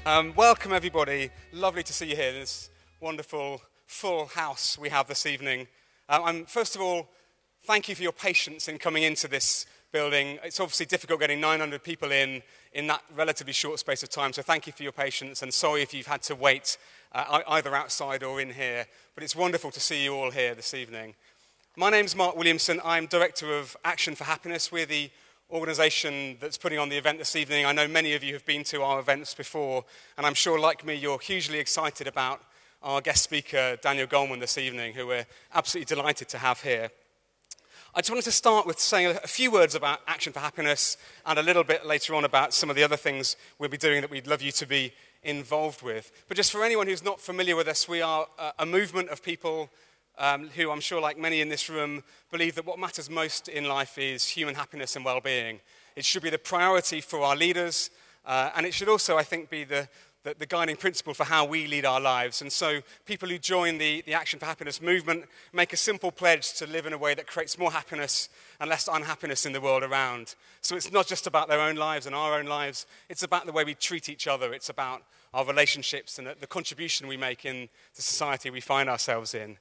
Welcome, everybody. Lovely to see you here. This wonderful, full house we have this evening. First of all, thank you for your patience in coming into this building. It's obviously difficult getting 900 people in that relatively short space of time, so thank you for your patience, and sorry if you've had to wait either outside or in here, but it's wonderful to see you all here this evening. My name's Mark Williamson. I'm Director of Action for Happiness. We're the organisation that's putting on the event this evening. I know many of you have been to our events before, and I'm sure, like me, you're hugely excited about our guest speaker, Daniel Goleman, this evening, who we're absolutely delighted to have here. I just wanted to start with saying a few words about Action for Happiness and a little bit later on about some of the other things we'll be doing that we'd love you to be involved with. But just for anyone who's not familiar with us, we are a movement of people who I'm sure, like many in this room, believe that what matters most in life is human happiness and well-being. It should be the priority for our leaders, and it should also, I think, be the guiding principle for how we lead our lives. And so people who join the Action for Happiness movement make a simple pledge to live in a way that creates more happiness and less unhappiness in the world around. So it's not just about their own lives and our own lives, it's about the way we treat each other, it's about our relationships and the contribution we make in the society we find ourselves in.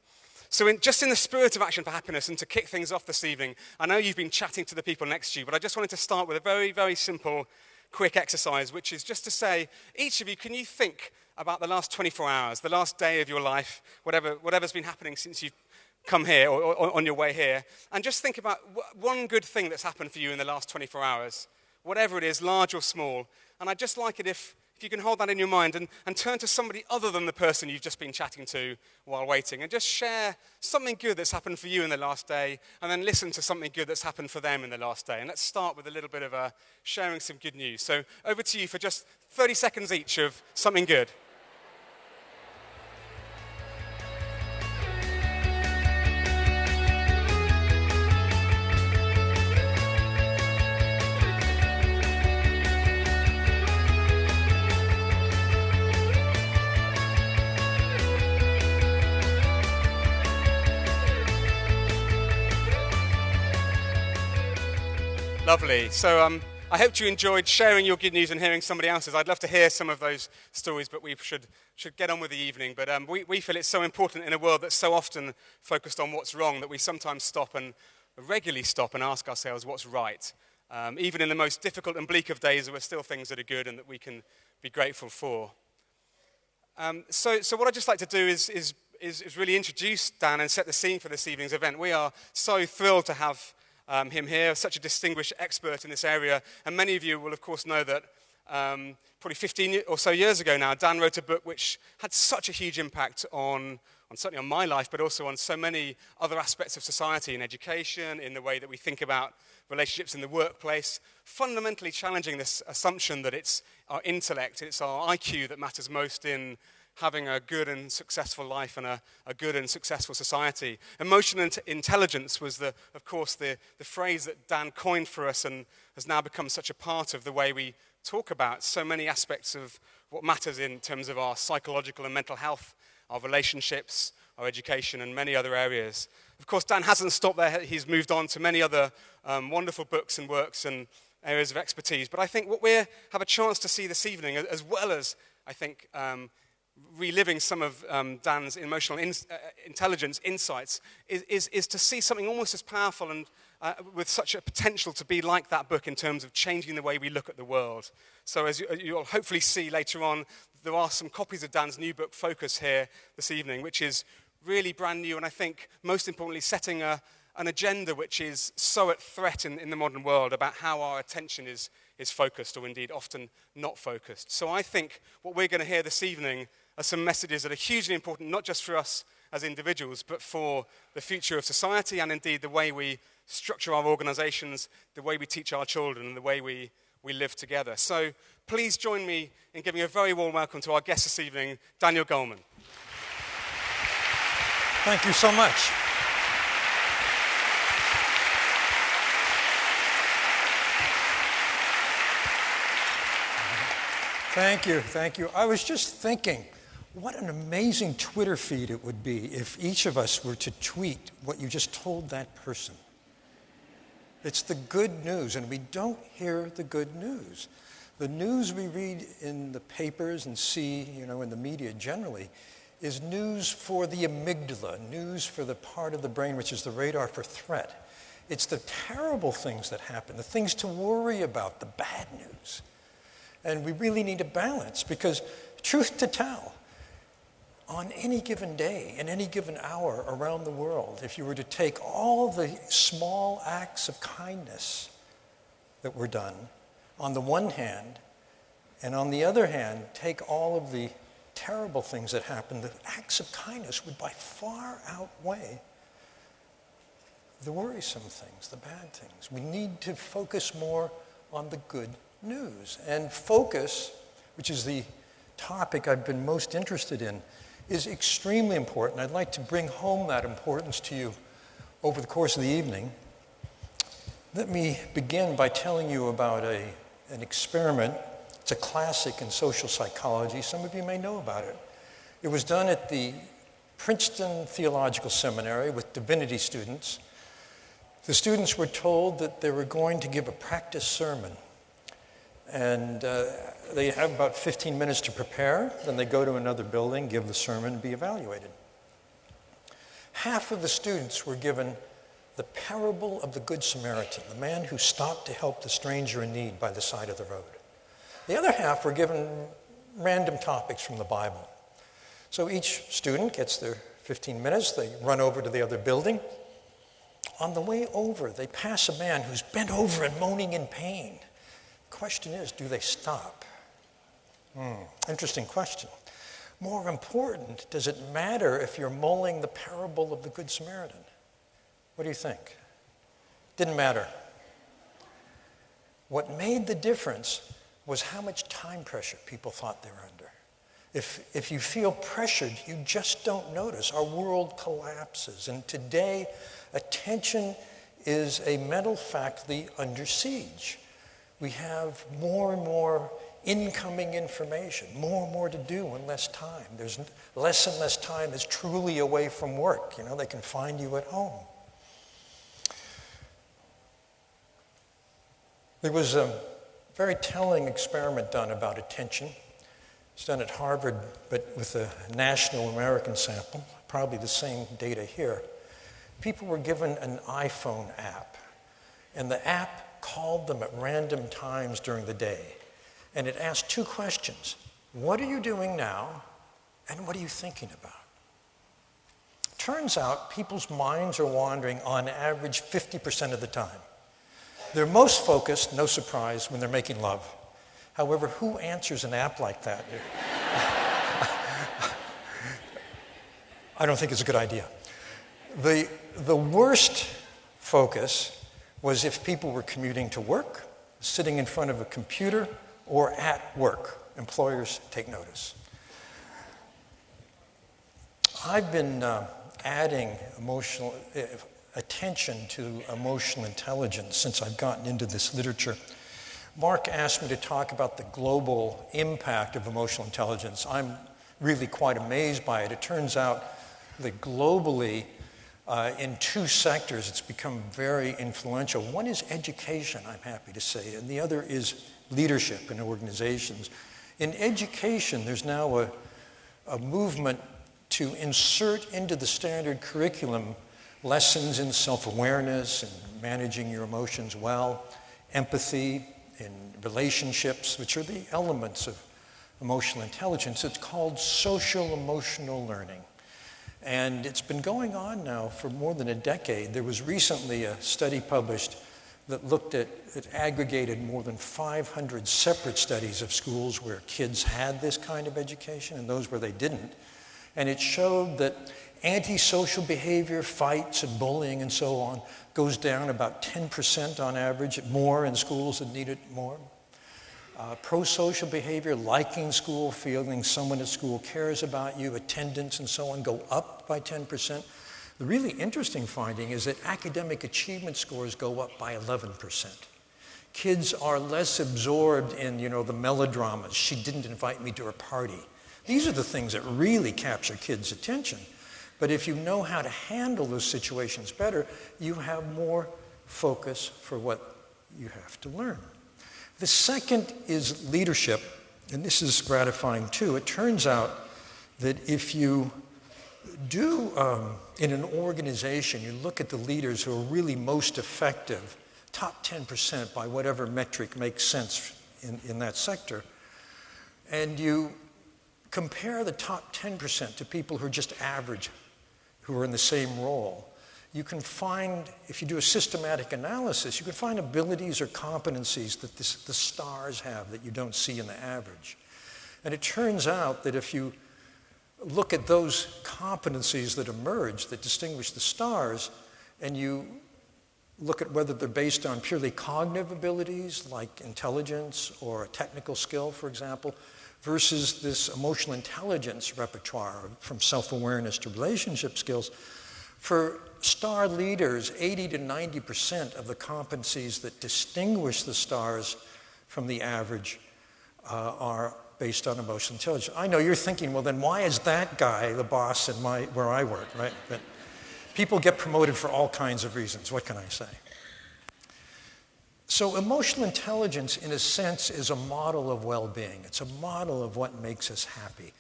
So just in the spirit of Action for Happiness, and to kick things off this evening, I know you've been chatting to the people next to you, but I just wanted to start with a very, very simple, quick exercise, which is just to say, each of you, can you think about the last 24 hours, the last day of your life, whatever's been happening since you've come here or on your way here, and just think about one good thing that's happened for you in the last 24 hours, whatever it is, large or small. And I'd just like it if you can hold that in your mind and turn to somebody other than the person you've just been chatting to while waiting, and just share something good that's happened for you in the last day, and then listen to something good that's happened for them in the last day. And let's start with a little bit of sharing some good news. So over to you for just 30 seconds each of something good. Lovely. So I hope you enjoyed sharing your good news and hearing somebody else's. I'd love to hear some of those stories, but we should get on with the evening. But we feel it's so important in a world that's so often focused on what's wrong that we sometimes regularly stop and ask ourselves what's right. Even in the most difficult and bleak of days, there are still things that are good and that we can be grateful for. So what I'd just like to do is really introduce Dan and set the scene for this evening's event. We are so thrilled to have him here, such a distinguished expert in this area. And many of you will, of course, know that probably 15 or so years ago now, Dan wrote a book which had such a huge impact on certainly on my life, but also on so many other aspects of society, in education, in the way that we think about relationships in the workplace, fundamentally challenging this assumption that it's our intellect, it's our IQ that matters most in having a good and successful life and a good and successful society. Emotional intelligence was, of course, the phrase that Dan coined for us and has now become such a part of the way we talk about so many aspects of what matters in terms of our psychological and mental health, our relationships, our education, and many other areas. Of course, Dan hasn't stopped there. He's moved on to many other wonderful books and works and areas of expertise. But I think what we have a chance to see this evening, as well as, I think, reliving some of Dan's emotional intelligence insights, is to see something almost as powerful and with such a potential to be like that book in terms of changing the way we look at the world. So as you'll hopefully see later on, there are some copies of Dan's new book, Focus, here this evening, which is really brand new, and I think most importantly setting an agenda which is so at threat in the modern world about how our attention is focused, or indeed often not focused. So I think what we're going to hear this evening are some messages that are hugely important, not just for us as individuals, but for the future of society and indeed the way we structure our organizations, the way we teach our children, and the way we live together. So please join me in giving a very warm welcome to our guest this evening, Daniel Goleman. Thank you so much. Thank you. I was just thinking, what an amazing Twitter feed it would be if each of us were to tweet what you just told that person. It's the good news, and we don't hear the good news. The news we read in the papers and see, in the media generally, is news for the amygdala, news for the part of the brain which is the radar for threat. It's the terrible things that happen, the things to worry about, the bad news. And we really need a balance because, truth to tell, on any given day, in any given hour around the world, if you were to take all the small acts of kindness that were done, on the one hand, and on the other hand, take all of the terrible things that happen, the acts of kindness would by far outweigh the worrisome things, the bad things. We need to focus more on the good news. And focus, which is the topic I've been most interested in, is extremely important. I'd like to bring home that importance to you over the course of the evening. Let me begin by telling you about an experiment. It's a classic in social psychology. Some of you may know about it. It was done at the Princeton Theological Seminary with divinity students. The students were told that they were going to give a practice sermon. And they have about 15 minutes to prepare. Then they go to another building, give the sermon, and be evaluated. Half of the students were given the parable of the Good Samaritan, the man who stopped to help the stranger in need by the side of the road. The other half were given random topics from the Bible. So each student gets their 15 minutes. They run over to the other building. On the way over, they pass a man who's bent over and moaning in pain. The question is, do they stop? Interesting question. More important, does it matter if you're mulling the parable of the Good Samaritan? What do you think? Didn't matter. What made the difference was how much time pressure people thought they were under. If you feel pressured, you just don't notice. Our world collapses. And today, attention is a mental faculty under siege. We have more and more incoming information, more and more to do in less time. There's less and less time that's truly away from work. They can find you at home. There was a very telling experiment done about attention. It's done at Harvard, but with a national American sample, probably the same data here. People were given an iPhone app, and the app called them at random times during the day. And it asked two questions. What are you doing now, and what are you thinking about? Turns out people's minds are wandering on average 50% of the time. They're most focused, no surprise, when they're making love. However, who answers an app like that? I don't think it's a good idea. The worst focus was if people were commuting to work, sitting in front of a computer, or at work. Employers take notice. I've been adding attention to emotional intelligence since I've gotten into this literature. Mark asked me to talk about the global impact of emotional intelligence. I'm really quite amazed by it. It turns out that globally, in two sectors, it's become very influential. One is education, I'm happy to say, and the other is leadership in organizations. In education, there's now a movement to insert into the standard curriculum lessons in self-awareness and managing your emotions well, empathy, in relationships, which are the elements of emotional intelligence. It's called social emotional learning. And it's been going on now for more than a decade. There was recently a study published that looked at, it aggregated more than 500 separate studies of schools where kids had this kind of education and those where they didn't. And it showed that antisocial behavior, fights and bullying and so on, goes down about 10% on average, more in schools that need it more. Pro-social behavior, liking school, feeling someone at school cares about you, attendance and so on, go up by 10%. The really interesting finding is that academic achievement scores go up by 11%. Kids are less absorbed in, the melodramas. She didn't invite me to her party. These are the things that really capture kids' attention. But if you know how to handle those situations better, you have more focus for what you have to learn. The second is leadership, and this is gratifying too. It turns out that if you do, in an organization, you look at the leaders who are really most effective, top 10% by whatever metric makes sense in that sector, and you compare the top 10% to people who are just average, who are in the same role, you can find, if you do a systematic analysis, you can find abilities or competencies that the stars have that you don't see in the average. And it turns out that if you look at those competencies that emerge, that distinguish the stars, and you look at whether they're based on purely cognitive abilities, like intelligence or a technical skill, for example, versus this emotional intelligence repertoire from self-awareness to relationship skills, for star leaders, 80 to 90% of the competencies that distinguish the stars from the average are based on emotional intelligence. I know you're thinking, well, then why is that guy the boss in where I work, right? But people get promoted for all kinds of reasons. What can I say? So emotional intelligence, in a sense, is a model of well-being. It's a model of what makes us happy.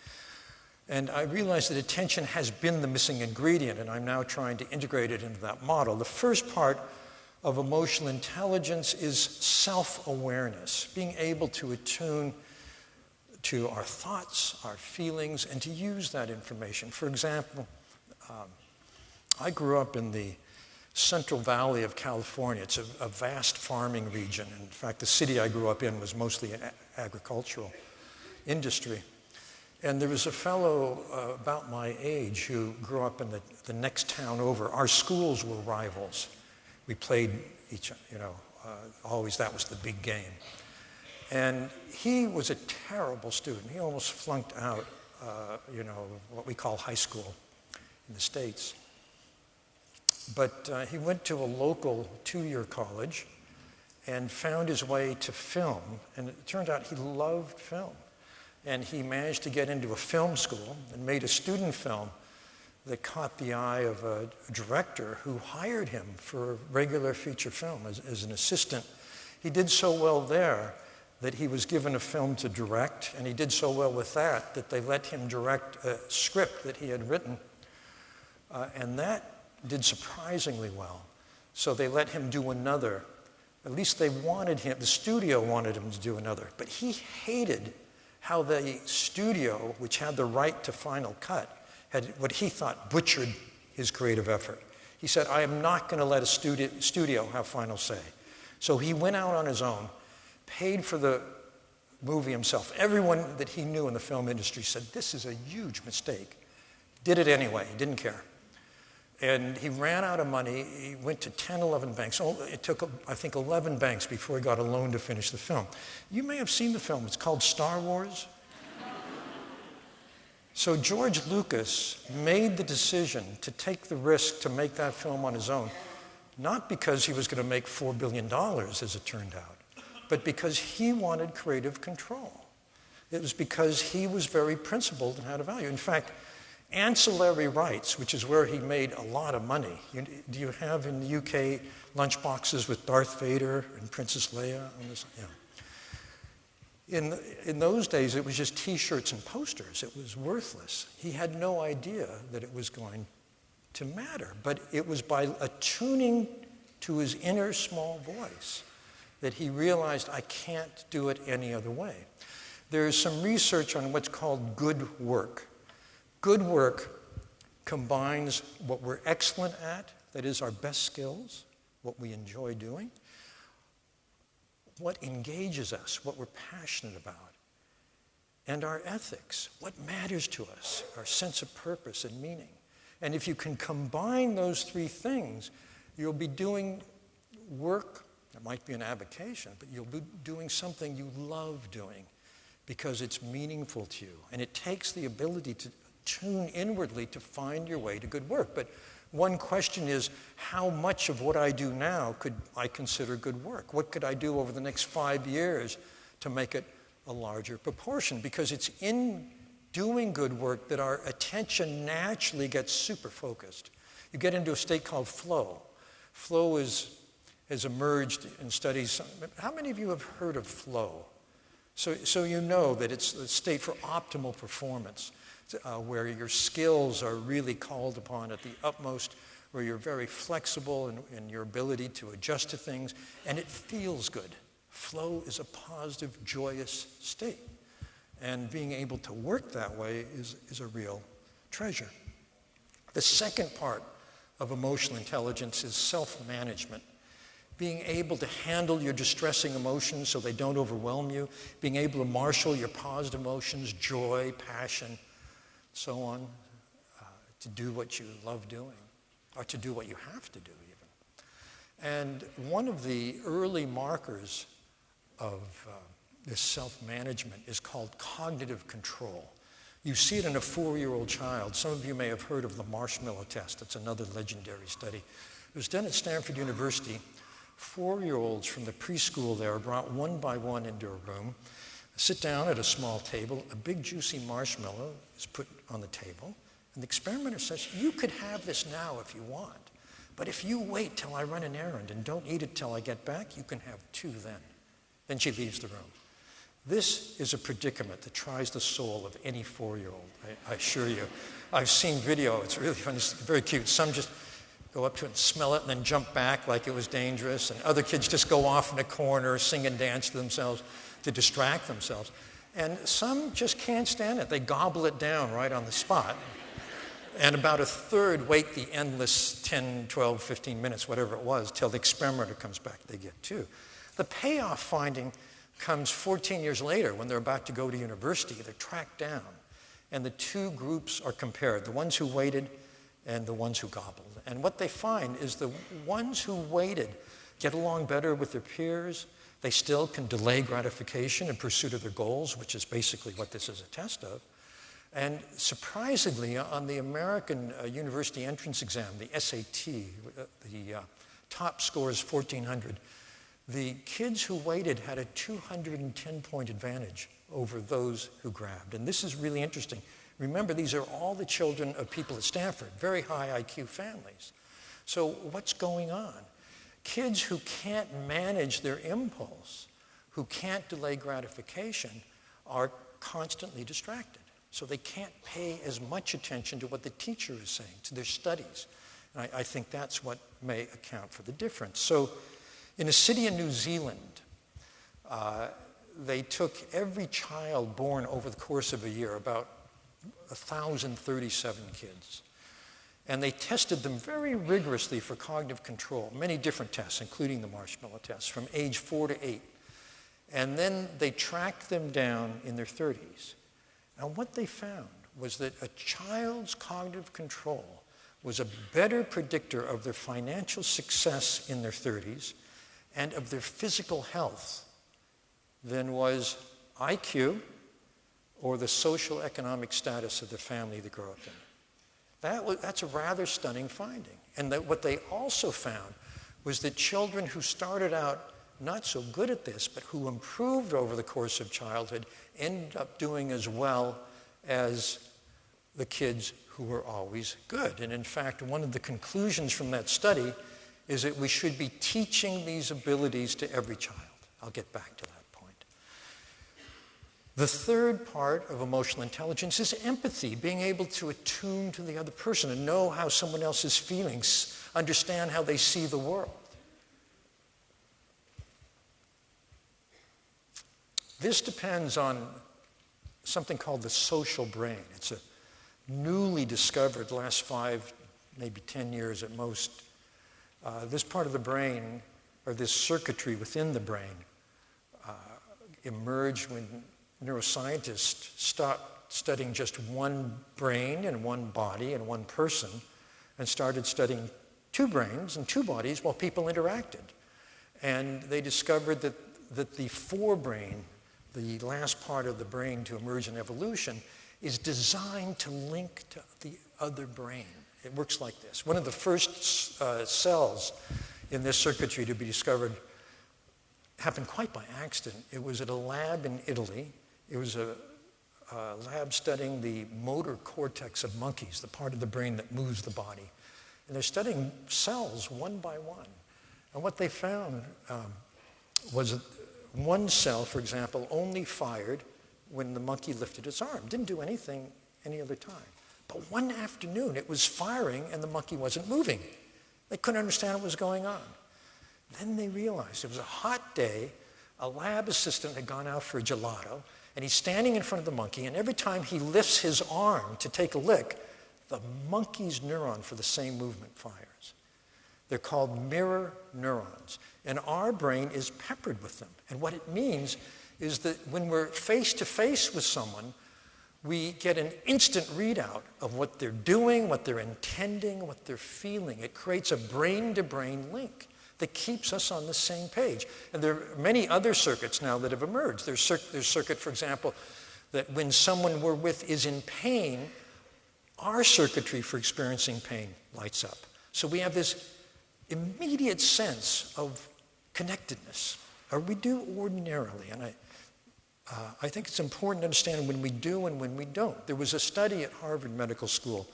And I realize that attention has been the missing ingredient, and I'm now trying to integrate it into that model. The first part of emotional intelligence is self-awareness, being able to attune to our thoughts, our feelings, and to use that information. For example, I grew up in the Central Valley of California. It's a vast farming region. In fact, the city I grew up in was mostly an agricultural industry. And there was a fellow about my age who grew up in the next town over. Our schools were rivals. We played always that was the big game. And he was a terrible student. He almost flunked out, what we call high school in the States. But he went to a local two-year college and found his way to film. And it turned out he loved film. And he managed to get into a film school and made a student film that caught the eye of a director who hired him for regular feature film as an assistant. He did so well there that he was given a film to direct, and he did so well with that they let him direct a script that he had written. And that did surprisingly well. So they let him do another. At least they wanted him, the studio wanted him to do another. But he hated how the studio, which had the right to final cut, had what he thought butchered his creative effort. He said, I am not going to let a studio have final say. So he went out on his own, paid for the movie himself. Everyone that he knew in the film industry said, this is a huge mistake. Did it anyway, he didn't care. And he ran out of money. He went to 10, 11 banks. It took, I think, 11 banks before he got a loan to finish the film. You may have seen the film. It's called Star Wars. So George Lucas made the decision to take the risk to make that film on his own, not because he was going to make $4 billion, as it turned out, but because he wanted creative control. It was because he was very principled and had a value. In fact, ancillary rights, which is where he made a lot of money. Do you have in the UK lunchboxes with Darth Vader and Princess Leia on this? Yeah. In those days, it was just T-shirts and posters. It was worthless. He had no idea that it was going to matter. But it was by attuning to his inner small voice that he realized, I can't do it any other way. There is some research on what's called good work. Good work combines what we're excellent at, that is our best skills, what we enjoy doing, what engages us, what we're passionate about, and our ethics, what matters to us, our sense of purpose and meaning. And if you can combine those three things, you'll be doing work, it might be an avocation, but you'll be doing something you love doing because it's meaningful to you. And it takes the ability to tune inwardly to find your way to good work. But one question is, how much of what I do now could I consider good work? What could I do over the next 5 years to make it a larger proportion? Because it's in doing good work that our attention naturally gets super focused. You get into a state called flow. Flow is, has emerged in studies. How many of you have heard of flow? So you know that it's a state for optimal performance, where your skills are really called upon at the utmost, where you're very flexible in your ability to adjust to things, and it feels good. Flow is a positive, joyous state. And being able to work that way is a real treasure. The second part of emotional intelligence is self-management. Being able to handle your distressing emotions so they don't overwhelm you, being able to marshal your positive emotions, joy, passion, so on, to do what you love doing, or to do what you have to do even. And one of the early markers of this self-management is called cognitive control. You see it in a 4-year-old child. Some of you may have heard of the marshmallow test. That's another legendary study. It was done at Stanford University. 4-year-olds from the preschool there are brought one by one into a room, sit down at a small table, a big juicy marshmallow is put on the table, and the experimenter says, you could have this now if you want, but if you wait till I run an errand and don't eat it till I get back, you can have 2 then. Then she leaves the room. This is a predicament that tries the soul of any 4-year-old, I assure you. I've seen video, it's really fun, it's very cute. Some just go up to it and smell it and then jump back like it was dangerous, and other kids just go off in a corner, sing and dance to themselves to distract themselves. And some just can't stand it. They gobble it down right on the spot. And about a third wait the endless 10, 12, 15 minutes, whatever it was, till the experimenter comes back, they get 2. The payoff finding comes 14 years later when they're about to go to university. They're tracked down, and the 2 groups are compared, the ones who waited and the ones who gobbled. And what they find is the ones who waited get along better with their peers. They still can delay gratification in pursuit of their goals, which is basically what this is a test of. And surprisingly, on the American University Entrance Exam, the SAT, the top score is 1,400. The kids who waited had a 210-point advantage over those who grabbed. And this is really interesting. Remember, these are all the children of people at Stanford, very high IQ families. So what's going on? Kids who can't manage their impulse, who can't delay gratification, are constantly distracted. So they can't pay as much attention to what the teacher is saying, to their studies. And I think that's what may account for the difference. So in a city in New Zealand, they took every child born over the course of a year, about 1,037 kids. And they tested them very rigorously for cognitive control, many different tests, including the marshmallow test, from age 4 to 8. And then they tracked them down in their 30s. And what they found was that a child's cognitive control was a better predictor of their financial success in their 30s and of their physical health than was IQ or the social economic status of the family they grew up in. That's a rather stunning finding. And that what they also found was that children who started out not so good at this, but who improved over the course of childhood, ended up doing as well as the kids who were always good. And in fact, one of the conclusions from that study is that we should be teaching these abilities to every child. I'll get back to that point. The third part of emotional intelligence is empathy, being able to attune to the other person and know how someone else's feelings, understand how they see the world. This depends on something called the social brain. It's a newly discovered, last 5, maybe 10 years at most. This part of the brain, or this circuitry within the brain, emerged when neuroscientists stopped studying just one brain and one body and one person and started studying 2 brains and 2 bodies while people interacted. And they discovered that the forebrain, the last part of the brain to emerge in evolution, is designed to link to the other brain. It works like this. One of the first cells in this circuitry to be discovered happened quite by accident. It was at a lab in Italy. It was a lab studying the motor cortex of monkeys, the part of the brain that moves the body. And they're studying cells one by one. And what they found was that one cell, for example, only fired when the monkey lifted its arm. Didn't do anything any other time. But one afternoon, it was firing and the monkey wasn't moving. They couldn't understand what was going on. Then they realized it was a hot day, a lab assistant had gone out for a gelato, and he's standing in front of the monkey, and every time he lifts his arm to take a lick, the monkey's neuron for the same movement fires. They're called mirror neurons, and our brain is peppered with them. And what it means is that when we're face to face with someone, we get an instant readout of what they're doing, what they're intending, what they're feeling. It creates a brain-to-brain link that keeps us on the same page. And there are many other circuits now that have emerged. There's circuit, for example, that when someone we're with is in pain, our circuitry for experiencing pain lights up. So we have this immediate sense of connectedness, or we do ordinarily. And I think it's important to understand when we do and when we don't. There was a study at Harvard Medical School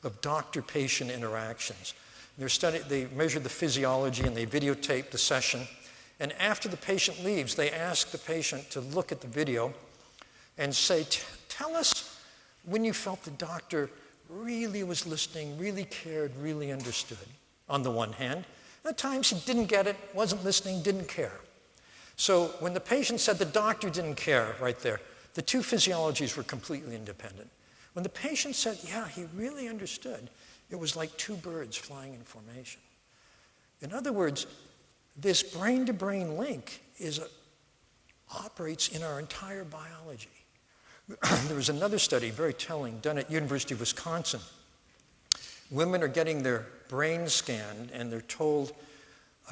of doctor-patient interactions. They measured the physiology and they videotaped the session. And after the patient leaves, they asked the patient to look at the video and say, tell us when you felt the doctor really was listening, really cared, really understood, on the one hand. At times he didn't get it, wasn't listening, didn't care. So when the patient said the doctor didn't care right there, the two physiologies were completely independent. When the patient said, yeah, he really understood, it was like two birds flying in formation. In other words, this brain-to-brain link operates in our entire biology. There was another study, very telling, done at University of Wisconsin. Women are getting their brains scanned and they're told,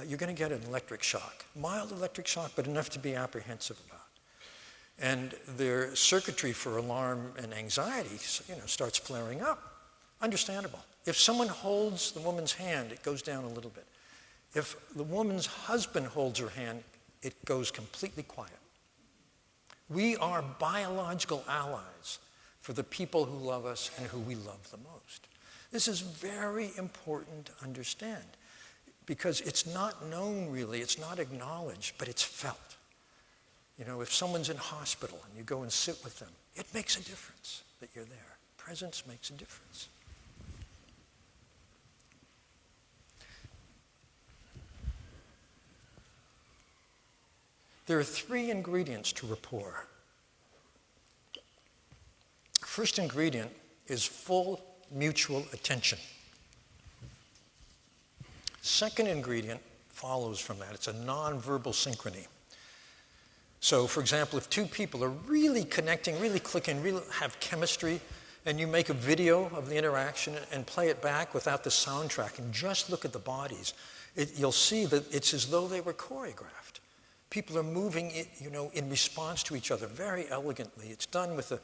you're going to get an electric shock. Mild electric shock, but enough to be apprehensive about. And their circuitry for alarm and anxiety, starts flaring up. Understandable. If someone holds the woman's hand, it goes down a little bit. If the woman's husband holds her hand, it goes completely quiet. We are biological allies for the people who love us and who we love the most. This is very important to understand because it's not known really, it's not acknowledged, but it's felt. If someone's in hospital and you go and sit with them, it makes a difference that you're there. Presence makes a difference. There are 3 ingredients to rapport. First ingredient is full mutual attention. Second ingredient follows from that. It's a nonverbal synchrony. So, for example, if 2 people are really connecting, really clicking, really have chemistry, and you make a video of the interaction and play it back without the soundtrack and just look at the bodies, you'll see that it's as though they were choreographed. People are moving, in response to each other very elegantly. It's done with a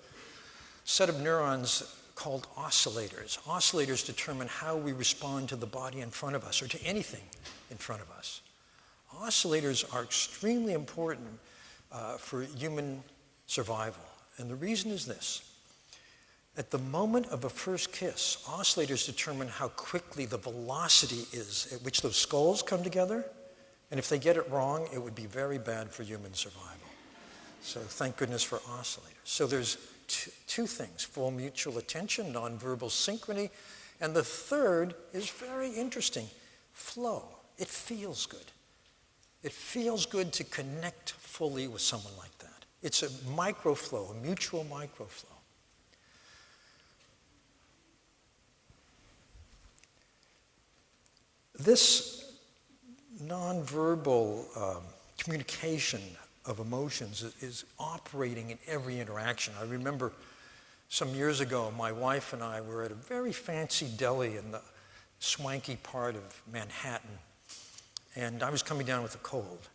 set of neurons called oscillators. Oscillators determine how we respond to the body in front of us or to anything in front of us. Oscillators are extremely important for human survival. And the reason is this. At the moment of a first kiss, oscillators determine how quickly the velocity is at which those skulls come together. And if they get it wrong, it would be very bad for human survival. So thank goodness for oscillators. So there's two things, full mutual attention, nonverbal synchrony, and the third is very interesting, flow. It feels good. It feels good to connect fully with someone like that. It's a microflow, a mutual microflow. This nonverbal communication of emotions is operating in every interaction. I remember some years ago, my wife and I were at a very fancy deli in the swanky part of Manhattan, and I was coming down with a cold.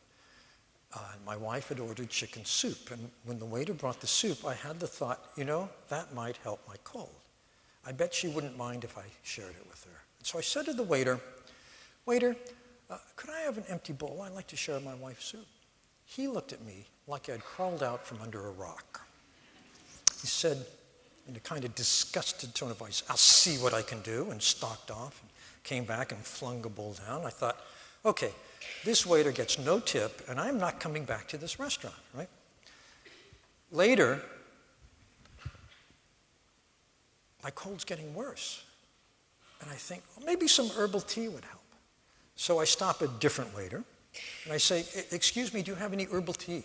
My wife had ordered chicken soup, and when the waiter brought the soup, I had the thought, that might help my cold. I bet she wouldn't mind if I shared it with her. And so I said to the waiter, could I have an empty bowl? I'd like to share my wife's soup. He looked at me like I'd crawled out from under a rock. He said, in a kind of disgusted tone of voice, I'll see what I can do, and stalked off, and came back and flung a bowl down. I thought, Okay, this waiter gets no tip, and I'm not coming back to this restaurant, right? Later, my cold's getting worse. And I think, well, maybe some herbal tea would help. So I stop a different waiter, and I say, excuse me, do you have any herbal tea?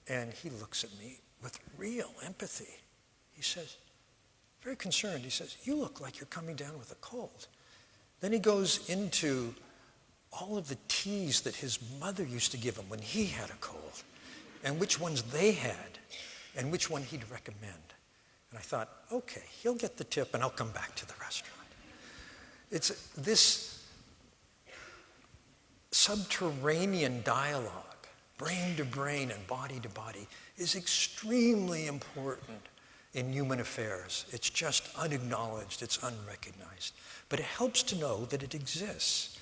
And he looks at me with real empathy. He says, very concerned, he says, you look like you're coming down with a cold. Then he goes into all of the teas that his mother used to give him when he had a cold, and which ones they had, and which one he'd recommend. And I thought, okay, he'll get the tip, and I'll come back to the restaurant. It's this subterranean dialogue, brain to brain and body to body, is extremely important in human affairs. It's just unacknowledged, it's unrecognized. But it helps to know that it exists.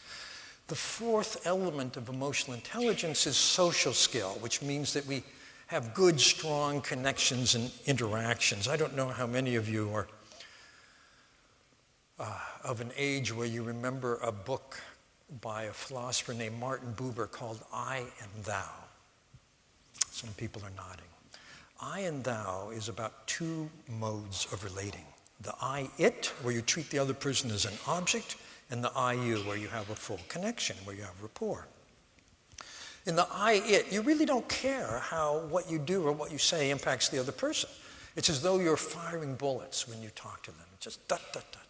The fourth element of emotional intelligence is social skill, which means that we have good, strong connections and interactions. I don't know how many of you are of an age where you remember a book by a philosopher named Martin Buber called I and Thou. Some people are nodding. I and thou is about two modes of relating. The I-it, where you treat the other person as an object, and the I-you, where you have a full connection, where you have rapport. In the I-it, you really don't care how what you do or what you say impacts the other person. It's as though you're firing bullets when you talk to them. It's just dot, dot, dot.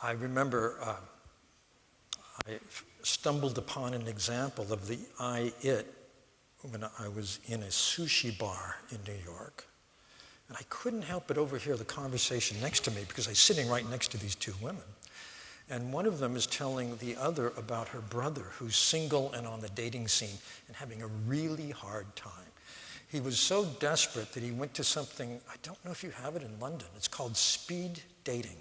I remember I stumbled upon an example of the I-it when I was in a sushi bar in New York. And I couldn't help but overhear the conversation next to me because I was sitting right next to these two women. And one of them is telling the other about her brother who's single and on the dating scene and having a really hard time. He was so desperate that he went to something, I don't know if you have it in London, it's called speed dating.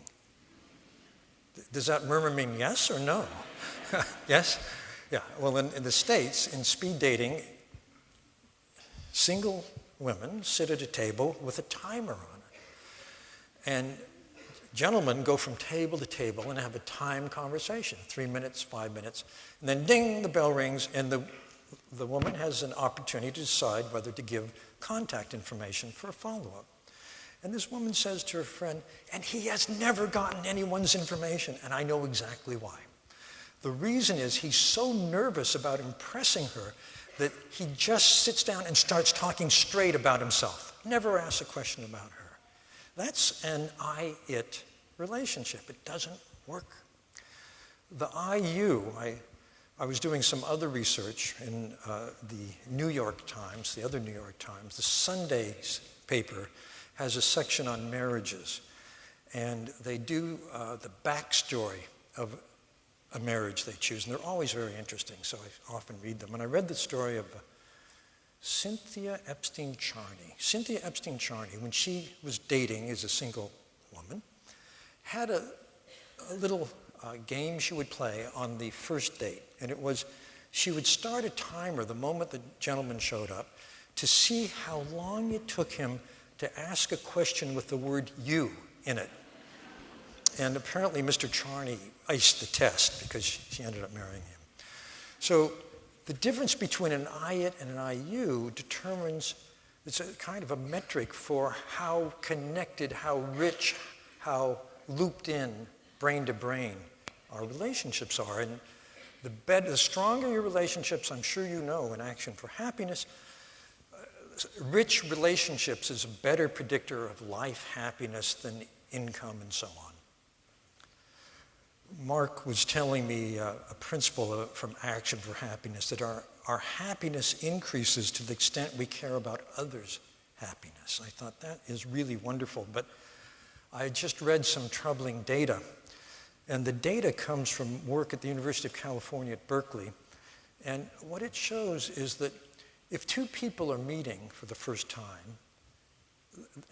Does that murmur mean yes or no? Yes? Yeah, well in the States, in speed dating, single women sit at a table with a timer on it. And gentlemen go from table to table and have a timed conversation, 3 minutes, 5 minutes, and then ding, the bell rings, and the woman has an opportunity to decide whether to give contact information for a follow-up. And this woman says to her friend, and he has never gotten anyone's information, and I know exactly why. The reason is he's so nervous about impressing her that he just sits down and starts talking straight about himself, never asks a question about her. That's an I-it relationship. It doesn't work. The I-you, I was doing some other research in the New York Times, the other New York Times. The Sunday's paper has a section on marriages, and they do the backstory of a marriage they choose, and they're always very interesting, so I often read them. And I read the story of Cynthia Epstein-Charney. Cynthia Epstein-Charney, when she was dating as a single woman, had a little game she would play on the first date, and it was she would start a timer the moment the gentleman showed up to see how long it took him to ask a question with the word you in it. And apparently Mr. Charney iced the test because she ended up marrying him. So the difference between an I-it and an I-you determines, it's a kind of a metric for how connected, how rich, how looped in, brain to brain, our relationships are. And the stronger your relationships, I'm sure you know in Action for Happiness, rich relationships is a better predictor of life happiness than income and so on. Mark was telling me a principle from Action for Happiness, that our happiness increases to the extent we care about others' happiness. I thought that is really wonderful, but I just read some troubling data, and the data comes from work at the University of California at Berkeley, and what it shows is that if two people are meeting for the first time,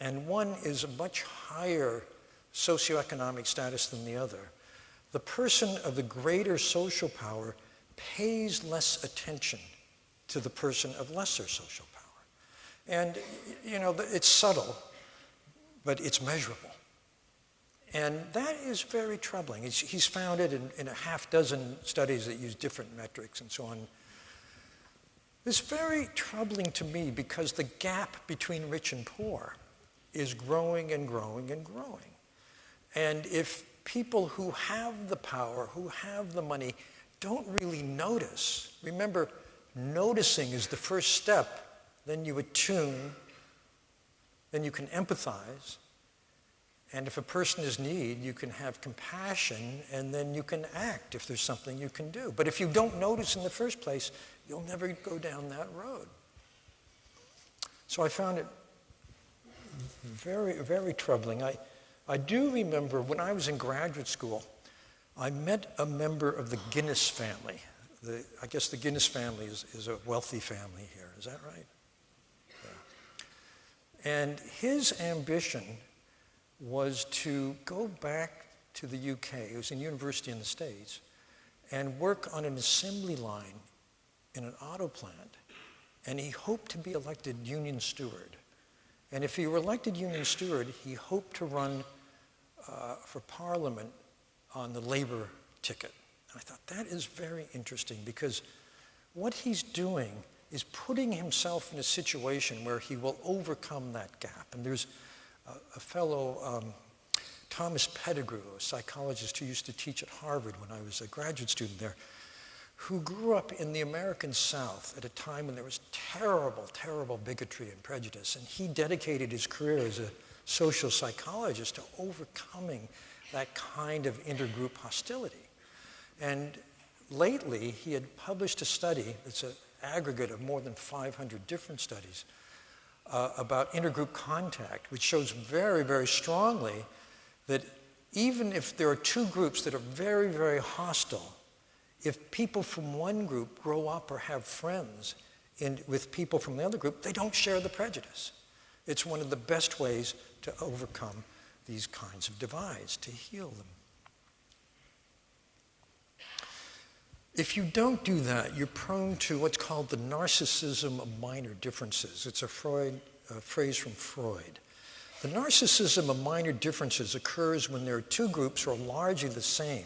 and one is a much higher socioeconomic status than the other, the person of the greater social power pays less attention to the person of lesser social power. And, you know, it's subtle, but it's measurable. And that is very troubling. He's found it in a half dozen studies that use different metrics and so on. It's very troubling to me because the gap between rich and poor is growing and growing and growing. And if people who have the power, who have the money, don't really notice, remember, noticing is the first step, then you attune, then you can empathize, and if a person is in need, you can have compassion, and then you can act if there's something you can do. But if you don't notice in the first place, you'll never go down that road. So I found it very, very troubling. I do remember when I was in graduate school, I met a member of the Guinness family. I guess the Guinness family is a wealthy family here. Is that right? Yeah. And his ambition was to go back to the UK, he was in university in the States, and work on an assembly line in an auto plant. And he hoped to be elected union steward. And if he were elected union steward, he hoped to run for parliament on the labor ticket. And I thought, that is very interesting, because what he's doing is putting himself in a situation where he will overcome that gap. And there's a fellow, Thomas Pettigrew, a psychologist who used to teach at Harvard when I was a graduate student there, who grew up in the American South at a time when there was terrible, terrible bigotry and prejudice. And he dedicated his career as a social psychologist to overcoming that kind of intergroup hostility. And lately, he had published a study, it's an aggregate of more than 500 different studies, about intergroup contact, which shows very, very strongly that even if there are two groups that are very, very hostile, if people from one group grow up or have friends with people from the other group, they don't share the prejudice. It's one of the best ways to overcome these kinds of divides, to heal them. If you don't do that, you're prone to what's called the narcissism of minor differences. It's a phrase from Freud. The narcissism of minor differences occurs when there are two groups who are largely the same,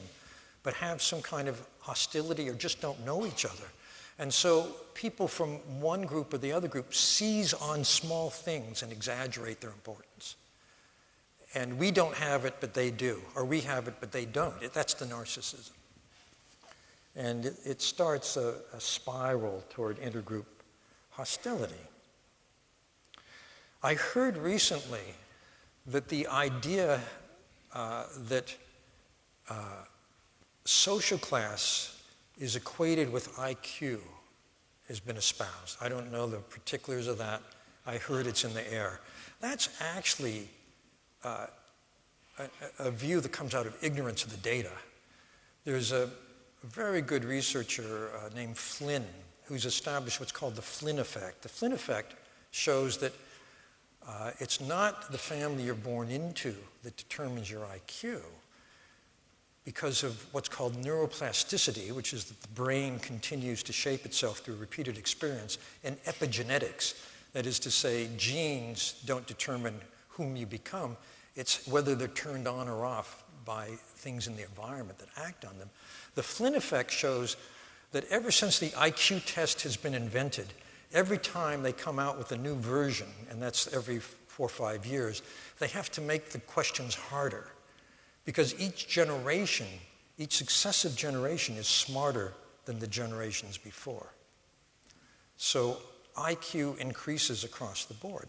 but have some kind of hostility or just don't know each other. And so people from one group or the other group seize on small things and exaggerate their importance. And we don't have it, but they do. Or we have it, but they don't. That's the narcissism. And it starts a spiral toward intergroup hostility. I heard recently that the idea that social class is equated with IQ has been espoused. I don't know the particulars of that. I heard it's in the air. That's actually a view that comes out of ignorance of the data. There's a very good researcher named Flynn who's established what's called the Flynn effect. The Flynn effect shows that it's not the family you're born into that determines your IQ, because of what's called neuroplasticity, which is that the brain continues to shape itself through repeated experience, and epigenetics. That is to say, genes don't determine whom you become. It's whether they're turned on or off by things in the environment that act on them. The Flynn effect shows that ever since the IQ test has been invented, every time they come out with a new version, and that's every 4 or 5 years, they have to make the questions harder. Because each generation, each successive generation is smarter than the generations before. So IQ increases across the board.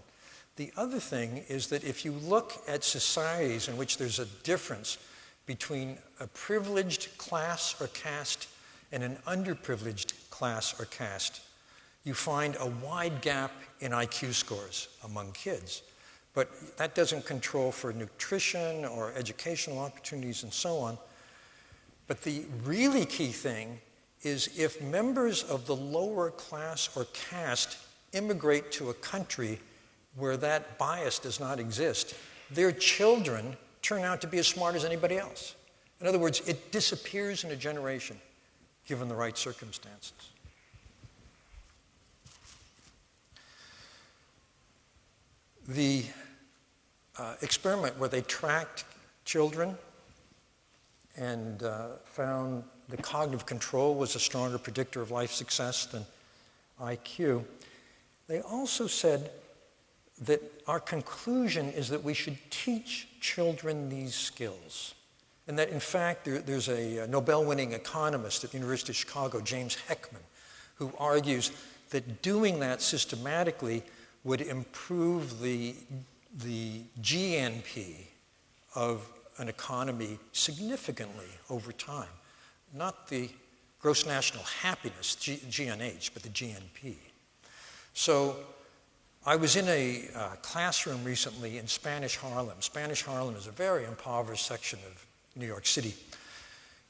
The other thing is that if you look at societies in which there's a difference between a privileged class or caste and an underprivileged class or caste, you find a wide gap in IQ scores among kids. But that doesn't control for nutrition or educational opportunities and so on. But the really key thing is if members of the lower class or caste immigrate to a country where that bias does not exist, their children turn out to be as smart as anybody else. In other words, it disappears in a generation, given the right circumstances. The experiment where they tracked children and found that cognitive control was a stronger predictor of life success than IQ. They also said that our conclusion is that we should teach children these skills. And that, in fact, there's a Nobel-winning economist at the University of Chicago, James Heckman, who argues that doing that systematically would improve the GNP of an economy significantly over time. Not the gross national happiness, GNH, but the GNP. So I was in a classroom recently in Spanish Harlem. Spanish Harlem is a very impoverished section of New York City.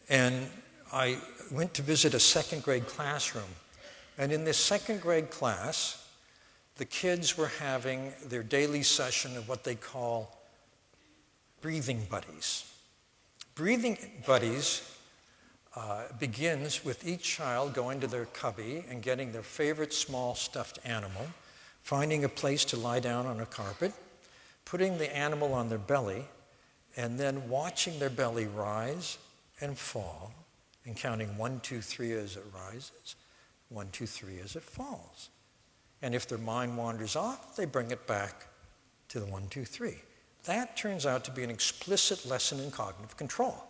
And I went to visit a second grade classroom. And in this second grade class, the kids were having their daily session of what they call breathing buddies. Breathing buddies begins with each child going to their cubby and getting their favorite small stuffed animal, finding a place to lie down on a carpet, putting the animal on their belly, and then watching their belly rise and fall, and counting 1, 2, 3 as it rises, 1, 2, 3 as it falls. And if their mind wanders off, they bring it back to the 1, 2, 3. That turns out to be an explicit lesson in cognitive control.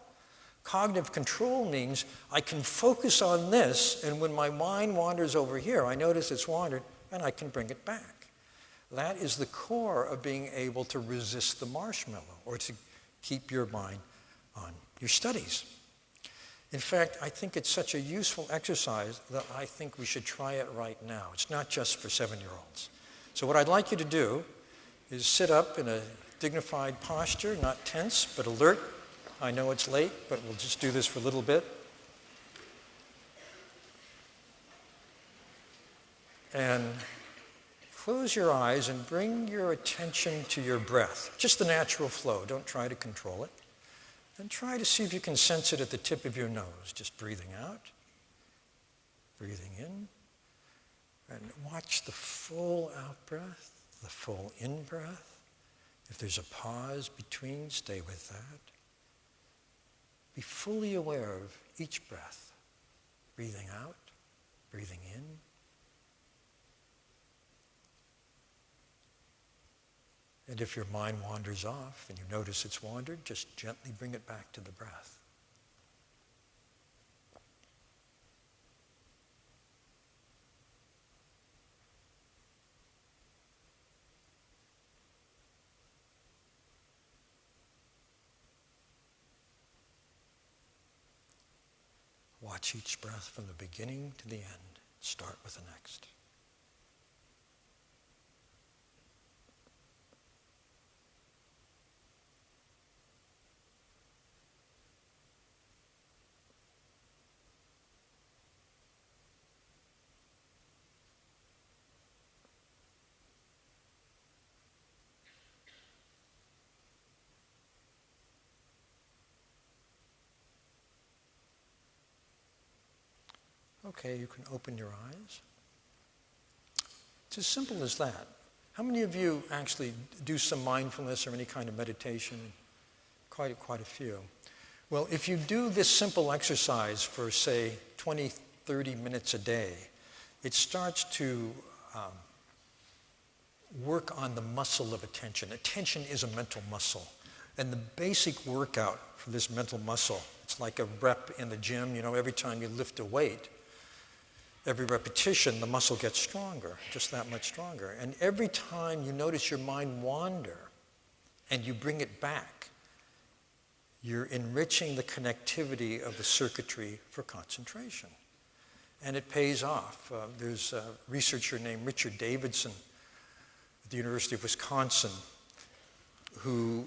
Cognitive control means I can focus on this, and when my mind wanders over here, I notice it's wandered, and I can bring it back. That is the core of being able to resist the marshmallow, or to keep your mind on your studies. In fact, I think it's such a useful exercise that I think we should try it right now. It's not just for 7-year-olds. So what I'd like you to do is sit up in a dignified posture, not tense, but alert. I know it's late, but we'll just do this for a little bit. And close your eyes and bring your attention to your breath. Just the natural flow. Don't try to control it. And try to see if you can sense it at the tip of your nose. Just breathing out, breathing in. And watch the full out breath, the full in breath. If there's a pause between, stay with that. Be fully aware of each breath. Breathing out, breathing in. And if your mind wanders off and you notice it's wandered, just gently bring it back to the breath. Watch each breath from the beginning to the end. Start with the next. Okay, you can open your eyes. It's as simple as that. How many of you actually do some mindfulness or any kind of meditation? Quite a few. Well, if you do this simple exercise for, say, 20, 30 minutes a day, it starts to work on the muscle of attention. Attention is a mental muscle. And the basic workout for this mental muscle, it's like a rep in the gym. You know, every time you lift a weight, every repetition, the muscle gets stronger, just that much stronger. And every time you notice your mind wander and you bring it back, you're enriching the connectivity of the circuitry for concentration. And it pays off. There's a researcher named Richard Davidson at the University of Wisconsin who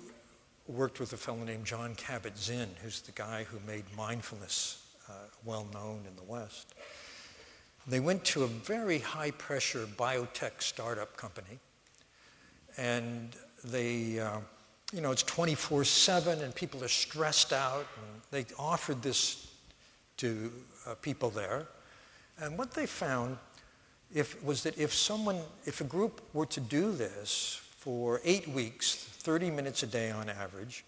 worked with a fellow named John Kabat-Zinn, who's the guy who made mindfulness well known in the West. They went to a very high-pressure biotech startup company, and they, it's 24/7, and people are stressed out, and they offered this to people there. And what they found was that if a group were to do this for 8 weeks, 30 minutes a day on average,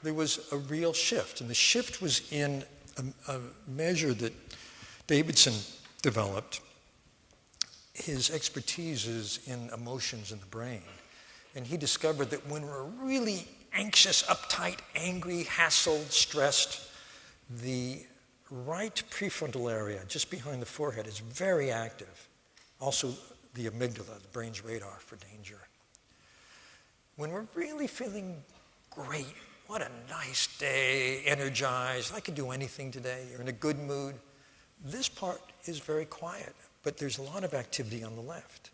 there was a real shift. And the shift was in a measure that Davidson developed. His expertise is in emotions in the brain. And he discovered that when we're really anxious, uptight, angry, hassled, stressed, the right prefrontal area, just behind the forehead, is very active. Also, the amygdala, the brain's radar for danger. When we're really feeling great, what a nice day, energized, I could do anything today, you're in a good mood, this part is very quiet, but there's a lot of activity on the left.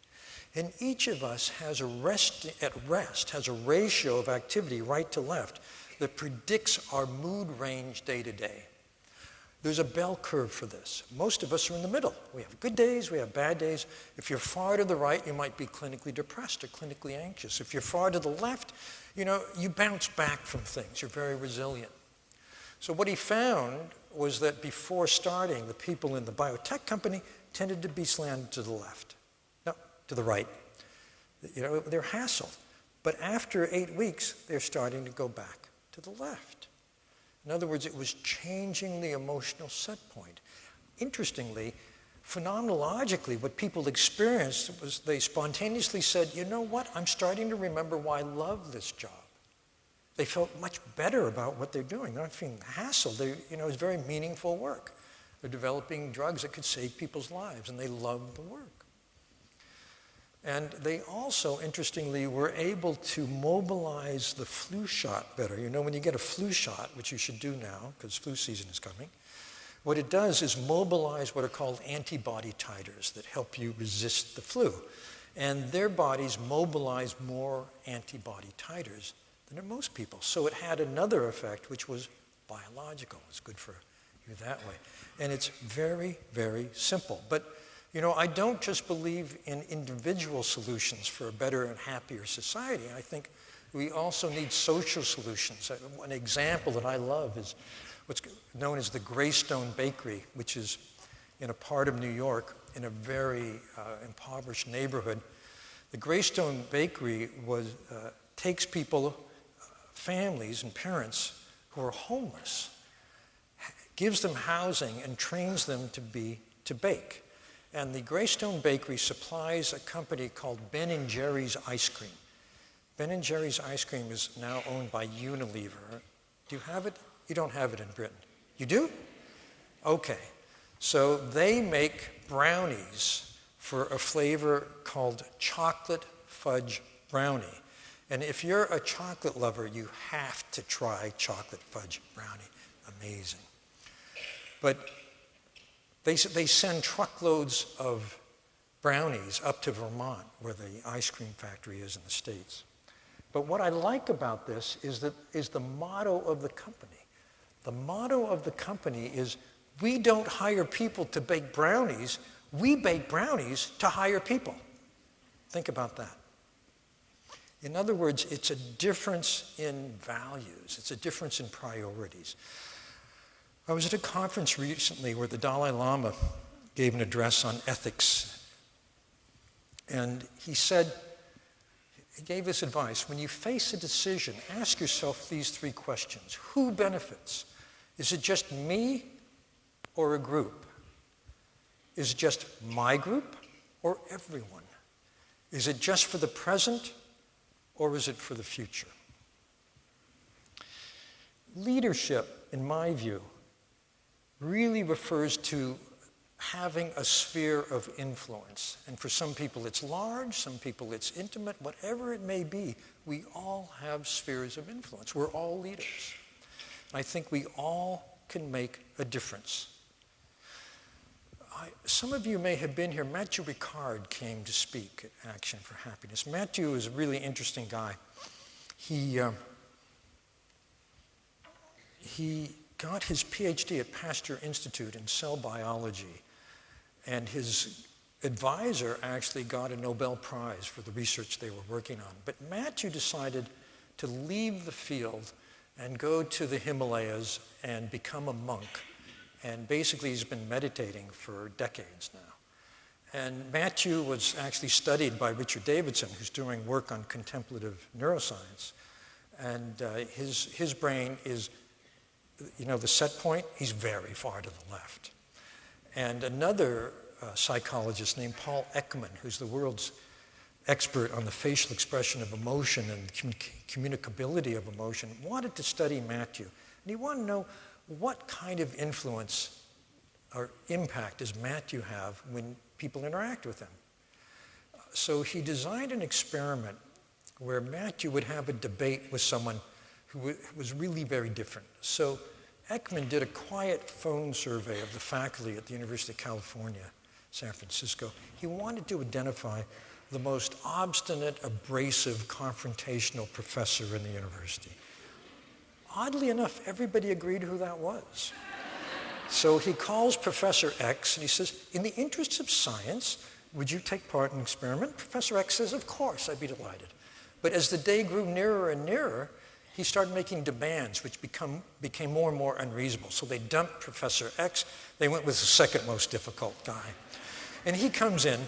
And each of us has has a ratio of activity right to left that predicts our mood range day to day. There's a bell curve for this. Most of us are in the middle. We have good days, we have bad days. If you're far to the right, you might be clinically depressed or clinically anxious. If you're far to the left, you bounce back from things. You're very resilient. So what he found was that before starting, the people in the biotech company tended to be slanted to the left. No, to the right. They're hassled. But after 8 weeks, they're starting to go back to the left. In other words, it was changing the emotional set point. Interestingly, phenomenologically, what people experienced was they spontaneously said, you know what, I'm starting to remember why I love this job. They felt much better about what they're doing. They're not feeling hassled. It's very meaningful work. They're developing drugs that could save people's lives, and they love the work. And they also, interestingly, were able to mobilize the flu shot better. When you get a flu shot, which you should do now, because flu season is coming, what it does is mobilize what are called antibody titers that help you resist the flu. And their bodies mobilize more antibody titers than most people. So it had another effect, which was biological. It's good for you that way. And it's very, very simple. But I don't just believe in individual solutions for a better and happier society. I think we also need social solutions. An example that I love is what's known as the Greystone Bakery, which is in a part of New York in a very impoverished neighborhood. The Greystone Bakery takes people, families and parents who are homeless, gives them housing and trains them to bake. And the Greystone Bakery supplies a company called Ben & Jerry's Ice Cream. Ben & Jerry's Ice Cream is now owned by Unilever. Do you have it? You don't have it in Britain. You do? Okay. So they make brownies for a flavor called chocolate fudge brownie. And if you're a chocolate lover, you have to try chocolate fudge brownie. Amazing. But they send truckloads of brownies up to Vermont, where the ice cream factory is in the States. But what I like about this is the motto of the company. The motto of the company is, we don't hire people to bake brownies, we bake brownies to hire people. Think about that. In other words, it's a difference in values. It's a difference in priorities. I was at a conference recently where the Dalai Lama gave an address on ethics. And he gave this advice: when you face a decision, ask yourself these 3 questions. Who benefits? Is it just me or a group? Is it just my group or everyone? Is it just for the present or is it for the future? Leadership, in my view, really refers to having a sphere of influence. And for some people it's large, some people it's intimate, whatever it may be, we all have spheres of influence. We're all leaders. And I think we all can make a difference. Some of you may have been here. Matthew Ricard came to speak at Action for Happiness. Matthew is a really interesting guy. He got his PhD at Pasteur Institute in cell biology, and his advisor actually got a Nobel Prize for the research they were working on. But Matthew decided to leave the field and go to the Himalayas and become a monk. And basically he's been meditating for decades now. And Matthew was actually studied by Richard Davidson, who's doing work on contemplative neuroscience. And his brain is, the set point, he's very far to the left. And another psychologist named Paul Ekman, who's the world's expert on the facial expression of emotion and communicability of emotion, wanted to study Matthew. And he wanted to know what kind of influence or impact does Matthew have when people interact with him. So he designed an experiment where Matthew would have a debate with someone who was really very different. So Ekman did a quiet phone survey of the faculty at the University of California, San Francisco. He wanted to identify the most obstinate, abrasive, confrontational professor in the university. Oddly enough, everybody agreed who that was. So he calls Professor X and he says, in the interests of science, would you take part in an experiment? Professor X says, of course, I'd be delighted. But as the day grew nearer and nearer, he started making demands which became more and more unreasonable. So they dumped Professor X. They went with the second most difficult guy. And he comes in,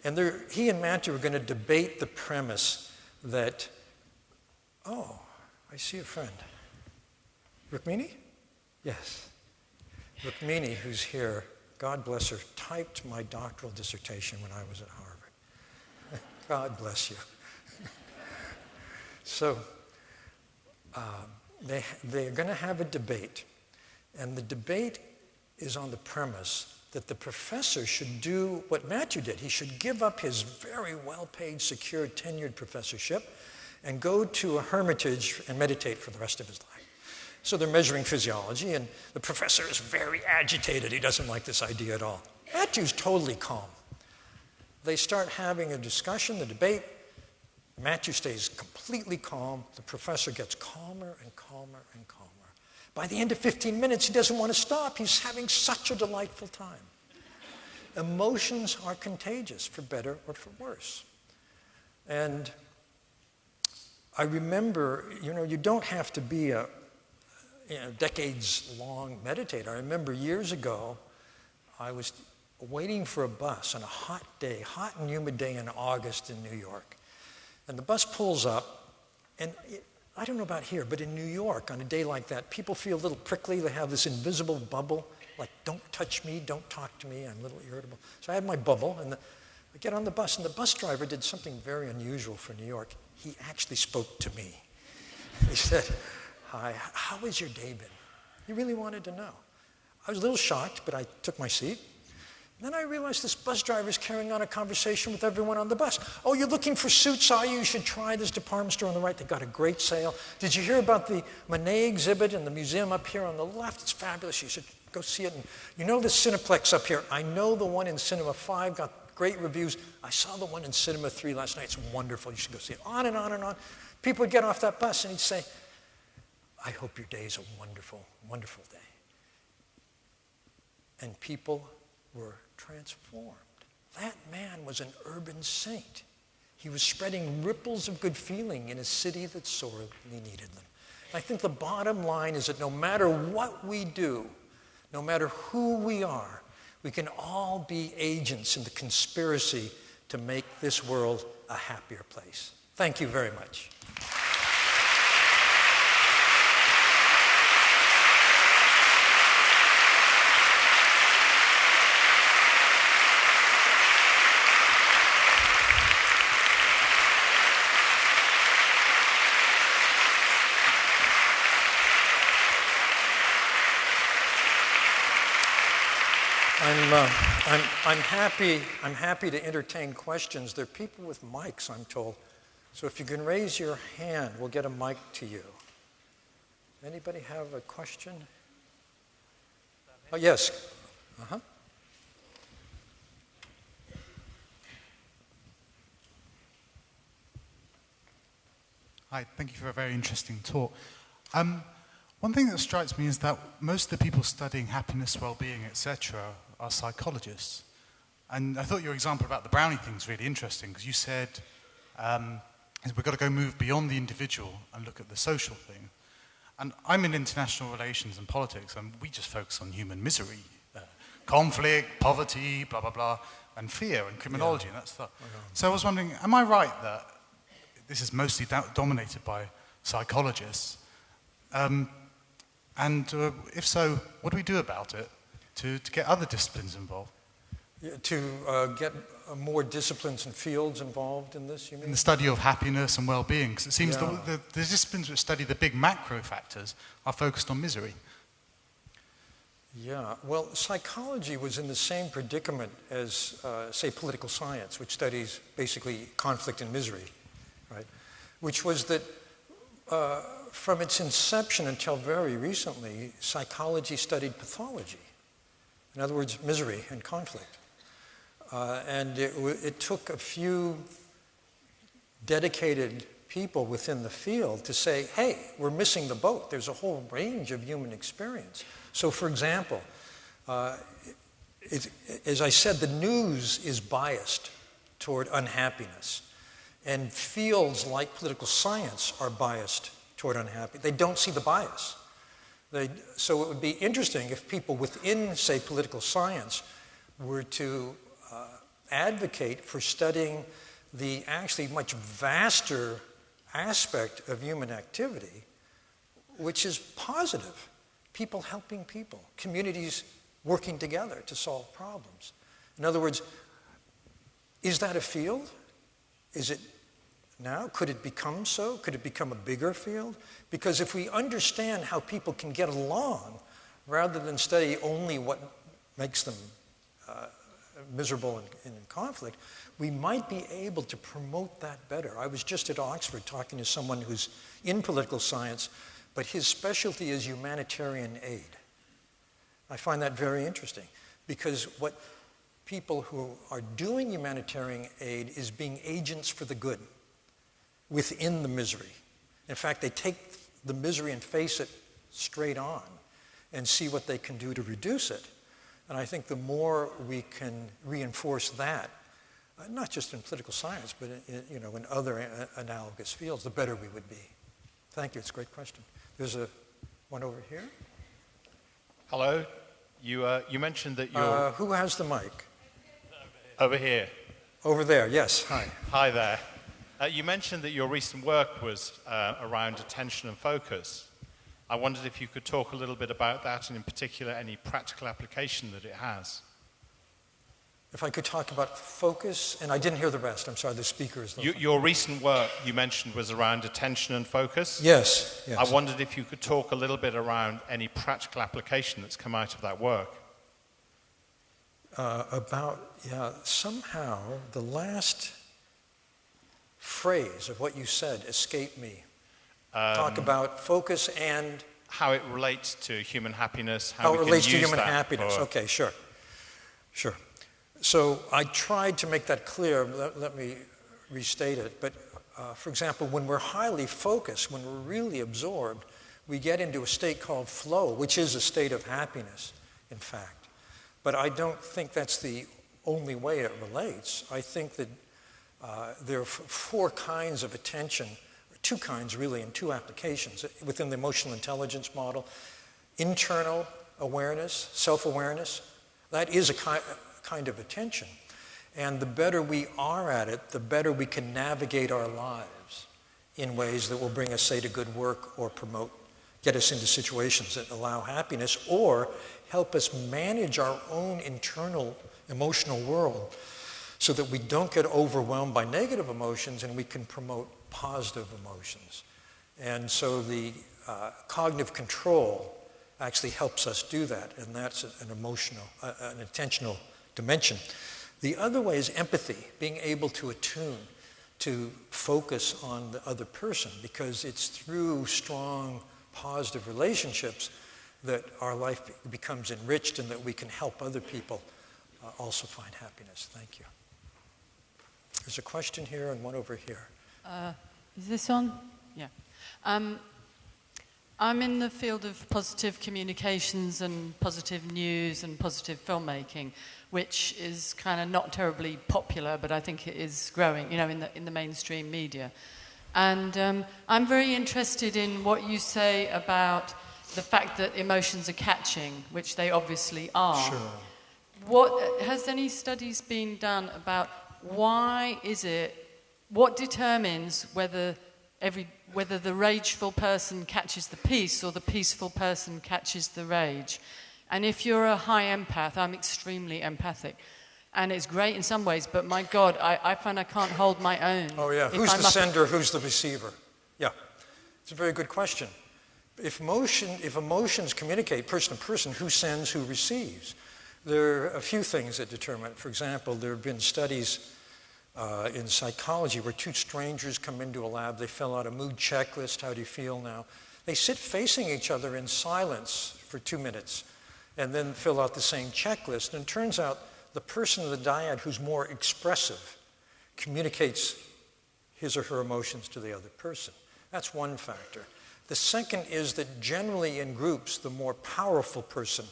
and he and Matthew are going to debate the premise that, oh, I see a friend. Rukmini? Yes. Rukmini, who's here, God bless her, typed my doctoral dissertation when I was at Harvard. God bless you. So they're going to have a debate. And the debate is on the premise that the professor should do what Matthew did. He should give up his very well-paid, secure, tenured professorship and go to a hermitage and meditate for the rest of his life. So they're measuring physiology, and the professor is very agitated. He doesn't like this idea at all. Matthew's totally calm. They start having a discussion, the debate. Matthew stays completely calm. The professor gets calmer and calmer and calmer. By the end of 15 minutes, he doesn't want to stop. He's having such a delightful time. Emotions are contagious, for better or for worse. And I remember, you don't have to be a decades-long meditator. I remember years ago, I was waiting for a bus on a hot and humid day in August in New York. And the bus pulls up, and I don't know about here, but in New York, on a day like that, people feel a little prickly. They have this invisible bubble, like, don't touch me, don't talk to me, I'm a little irritable. So I had my bubble, and I get on the bus, and the bus driver did something very unusual for New York. He actually spoke to me. He said, hi, how has your day been? He really wanted to know. I was a little shocked, but I took my seat. Then I realized this bus driver is carrying on a conversation with everyone on the bus. Oh, you're looking for suits, are you? You should try this department store on the right. They got a great sale. Did you hear about the Monet exhibit in the museum up here on the left? It's fabulous. You should go see it. And you know the Cineplex up here? I know the one in Cinema 5 got great reviews. I saw the one in Cinema 3 last night. It's wonderful. You should go see it. On and on and on. People would get off that bus and he'd say, I hope your day is a wonderful, wonderful day. And people were transformed. That man was an urban saint. He was spreading ripples of good feeling in a city that sorely needed them. I think the bottom line is that no matter what we do, no matter who we are, we can all be agents in the conspiracy to make this world a happier place. Thank you very much. I'm happy to entertain questions. There are people with mics, I'm told. So if you can raise your hand, we'll get a mic to you. Anybody have a question? Oh, yes. Uh-huh. Hi, thank you for a very interesting talk. One thing that strikes me is that most of the people studying happiness, well-being, etc., are psychologists. And I thought your example about the brownie thing is really interesting, because you said we've got to go move beyond the individual and look at the social thing. And I'm in international relations and politics, and we just focus on human misery, conflict, poverty, blah, blah, blah, and fear and criminology and that stuff. So I was wondering, am I right that this is mostly dominated by psychologists. If so, what do we do about it to get other disciplines involved? Yeah, to get more disciplines and fields involved in this, you mean? In the study of happiness and well-being, because it seems Yeah. the disciplines which study the big macro factors are focused on misery. Yeah, well, psychology was in the same predicament as, say, political science, which studies basically conflict and misery, right? Which was that from its inception until very recently, psychology studied pathology. In other words, misery and conflict. And it took a few dedicated people within the field to say, hey, we're missing the boat. There's a whole range of human experience. So, for example, as I said, the news is biased toward unhappiness. And fields like political science are biased toward unhappiness. They don't see the bias. So it would be interesting if people within, say, political science were to advocate for studying the actually much vaster aspect of human activity, which is positive. People helping people, communities working together to solve problems. In other words, is that a field? Is it now? Could it become so? Could it become a bigger field? Because if we understand how people can get along, rather than study only what makes them miserable and in conflict, we might be able to promote that better. I was just at Oxford talking to someone who's in political science, but his specialty is humanitarian aid. I find that very interesting, because what people who are doing humanitarian aid is being agents for the good within the misery. In fact, they take the misery and face it straight on and see what they can do to reduce it. And I think the more we can reinforce that, not just in political science, but in other analogous fields, the better we would be. Thank you. It's a great question. There's one over here. Hello. You mentioned that you're... Who has the mic? Over here. Over there, yes. Hi. Hi there. You mentioned that your recent work was around attention and focus. I wondered if you could talk a little bit about that, and in particular, any practical application that it has. If I could talk about focus, and I didn't hear the rest. I'm sorry, the speaker is... Your recent work, you mentioned, was around attention and focus. Yes, yes. I wondered if you could talk a little bit around any practical application that's come out of that work. Somehow the last phrase of what you said escaped me. Talk about focus and... How it relates to human happiness, how it relates to human happiness. Okay, sure. So I tried to make that clear. Let me restate it. But for example, when we're highly focused, when we're really absorbed, we get into a state called flow, which is a state of happiness, in fact. But I don't think that's the only way it relates. I think that there are four kinds of attention, two kinds really, in two applications within the emotional intelligence model. Internal awareness, self-awareness, that is a kind of attention. And the better we are at it, the better we can navigate our lives in ways that will bring us, say, to good work or get us into situations that allow happiness or help us manage our own internal emotional world so that we don't get overwhelmed by negative emotions and we can promote positive emotions. And so the cognitive control actually helps us do that, and that's an attentional dimension. The other way is empathy, being able to attune, to focus on the other person, because it's through strong, positive relationships that our life becomes enriched and that we can help other people also find happiness. Thank you. There's a question here and one over here. Is this on? Yeah. I'm in the field of positive communications and positive news and positive filmmaking, which is kind of not terribly popular, but I think it is growing, in the mainstream media. And I'm very interested in what you say about the fact that emotions are catching, which they obviously are. Sure. Has any studies been done about what determines whether whether the rageful person catches the peace or the peaceful person catches the rage. And if you're a high empath, I'm extremely empathic. And it's great in some ways, but my God, I find I can't hold my own. Oh, yeah. Who's the sender, who's the receiver? Yeah. It's a very good question. If emotions communicate person to person, who sends, who receives? There are a few things that determine it. For example, there have been studies in psychology where two strangers come into a lab, they fill out a mood checklist, how do you feel now? They sit facing each other in silence for 2 minutes and then fill out the same checklist. And it turns out the person of the dyad who's more expressive communicates his or her emotions to the other person. That's one factor. The second is that generally in groups, the more powerful person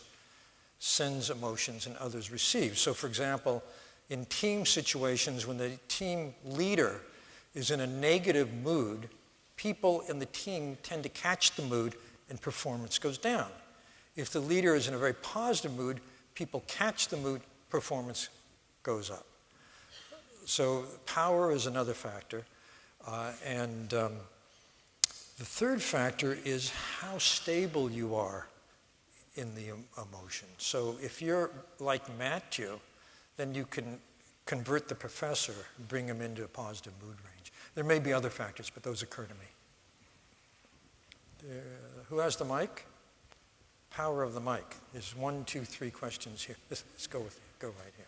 sends emotions and others receive. So for example, in team situations, when the team leader is in a negative mood, people in the team tend to catch the mood and performance goes down. If the leader is in a very positive mood, people catch the mood, performance goes up. So power is another factor. The third factor is how stable you are in the emotion. So if you're like Matthew, then you can convert the professor and bring him into a positive mood range. There may be other factors, but those occur to me. Who has the mic? Power of the mic. There's 1, 2, 3 questions here. Let's go right here.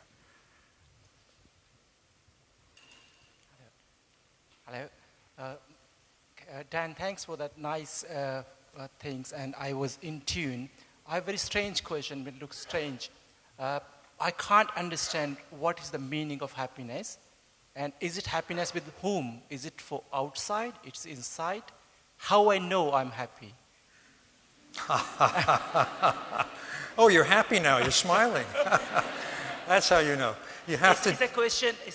Hello. Dan, thanks for that nice things, and I was in tune. I have a very strange question, but it looks strange. I can't understand what is the meaning of happiness, and is it happiness with whom? Is it for outside? It's inside? How I know I'm happy? Oh, you're happy now. You're smiling. That's how you know. You have to. It's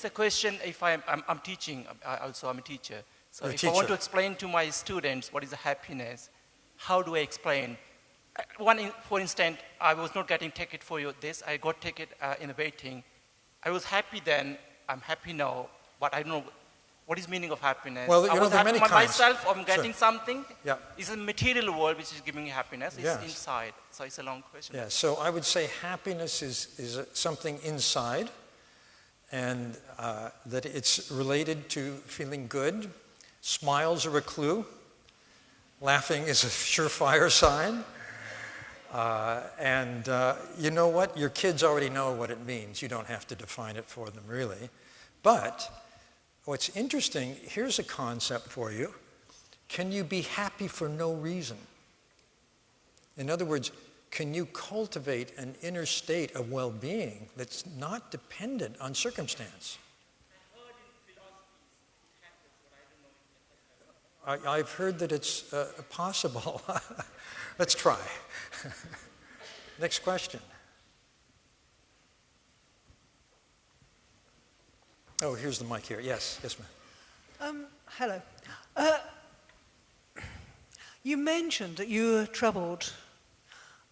a question. If I'm teaching, also I'm a teacher. So if I want to explain to my students what is happiness, how do I explain? For instance, I was not getting ticket for this. I got ticket in the waiting. I was happy then. I'm happy now. But I don't know what is meaning of happiness. Well, I was happy myself. I'm Sure. getting something. Yeah. It's a material world which is giving me happiness. It's Yes. inside. So it's a long question. Yeah. So I would say happiness is something inside, and that it's related to feeling good. Smiles are a clue. Laughing is a surefire sign. You know what? Your kids already know what it means. You don't have to define it for them, really. But what's interesting, here's a concept for you. Can you be happy for no reason? In other words, can you cultivate an inner state of well-being that's not dependent on circumstance? I've heard that it's possible. Let's try. Next question. Oh, here's the mic here. Yes, ma'am. Hello. You mentioned that you were troubled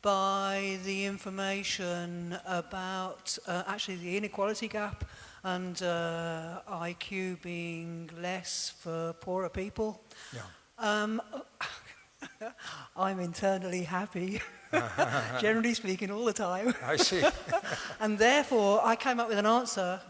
by the information about actually the inequality gap and IQ being less for poorer people. Yeah. I'm internally happy, generally speaking, all the time. I see. And therefore, I came up with an answer.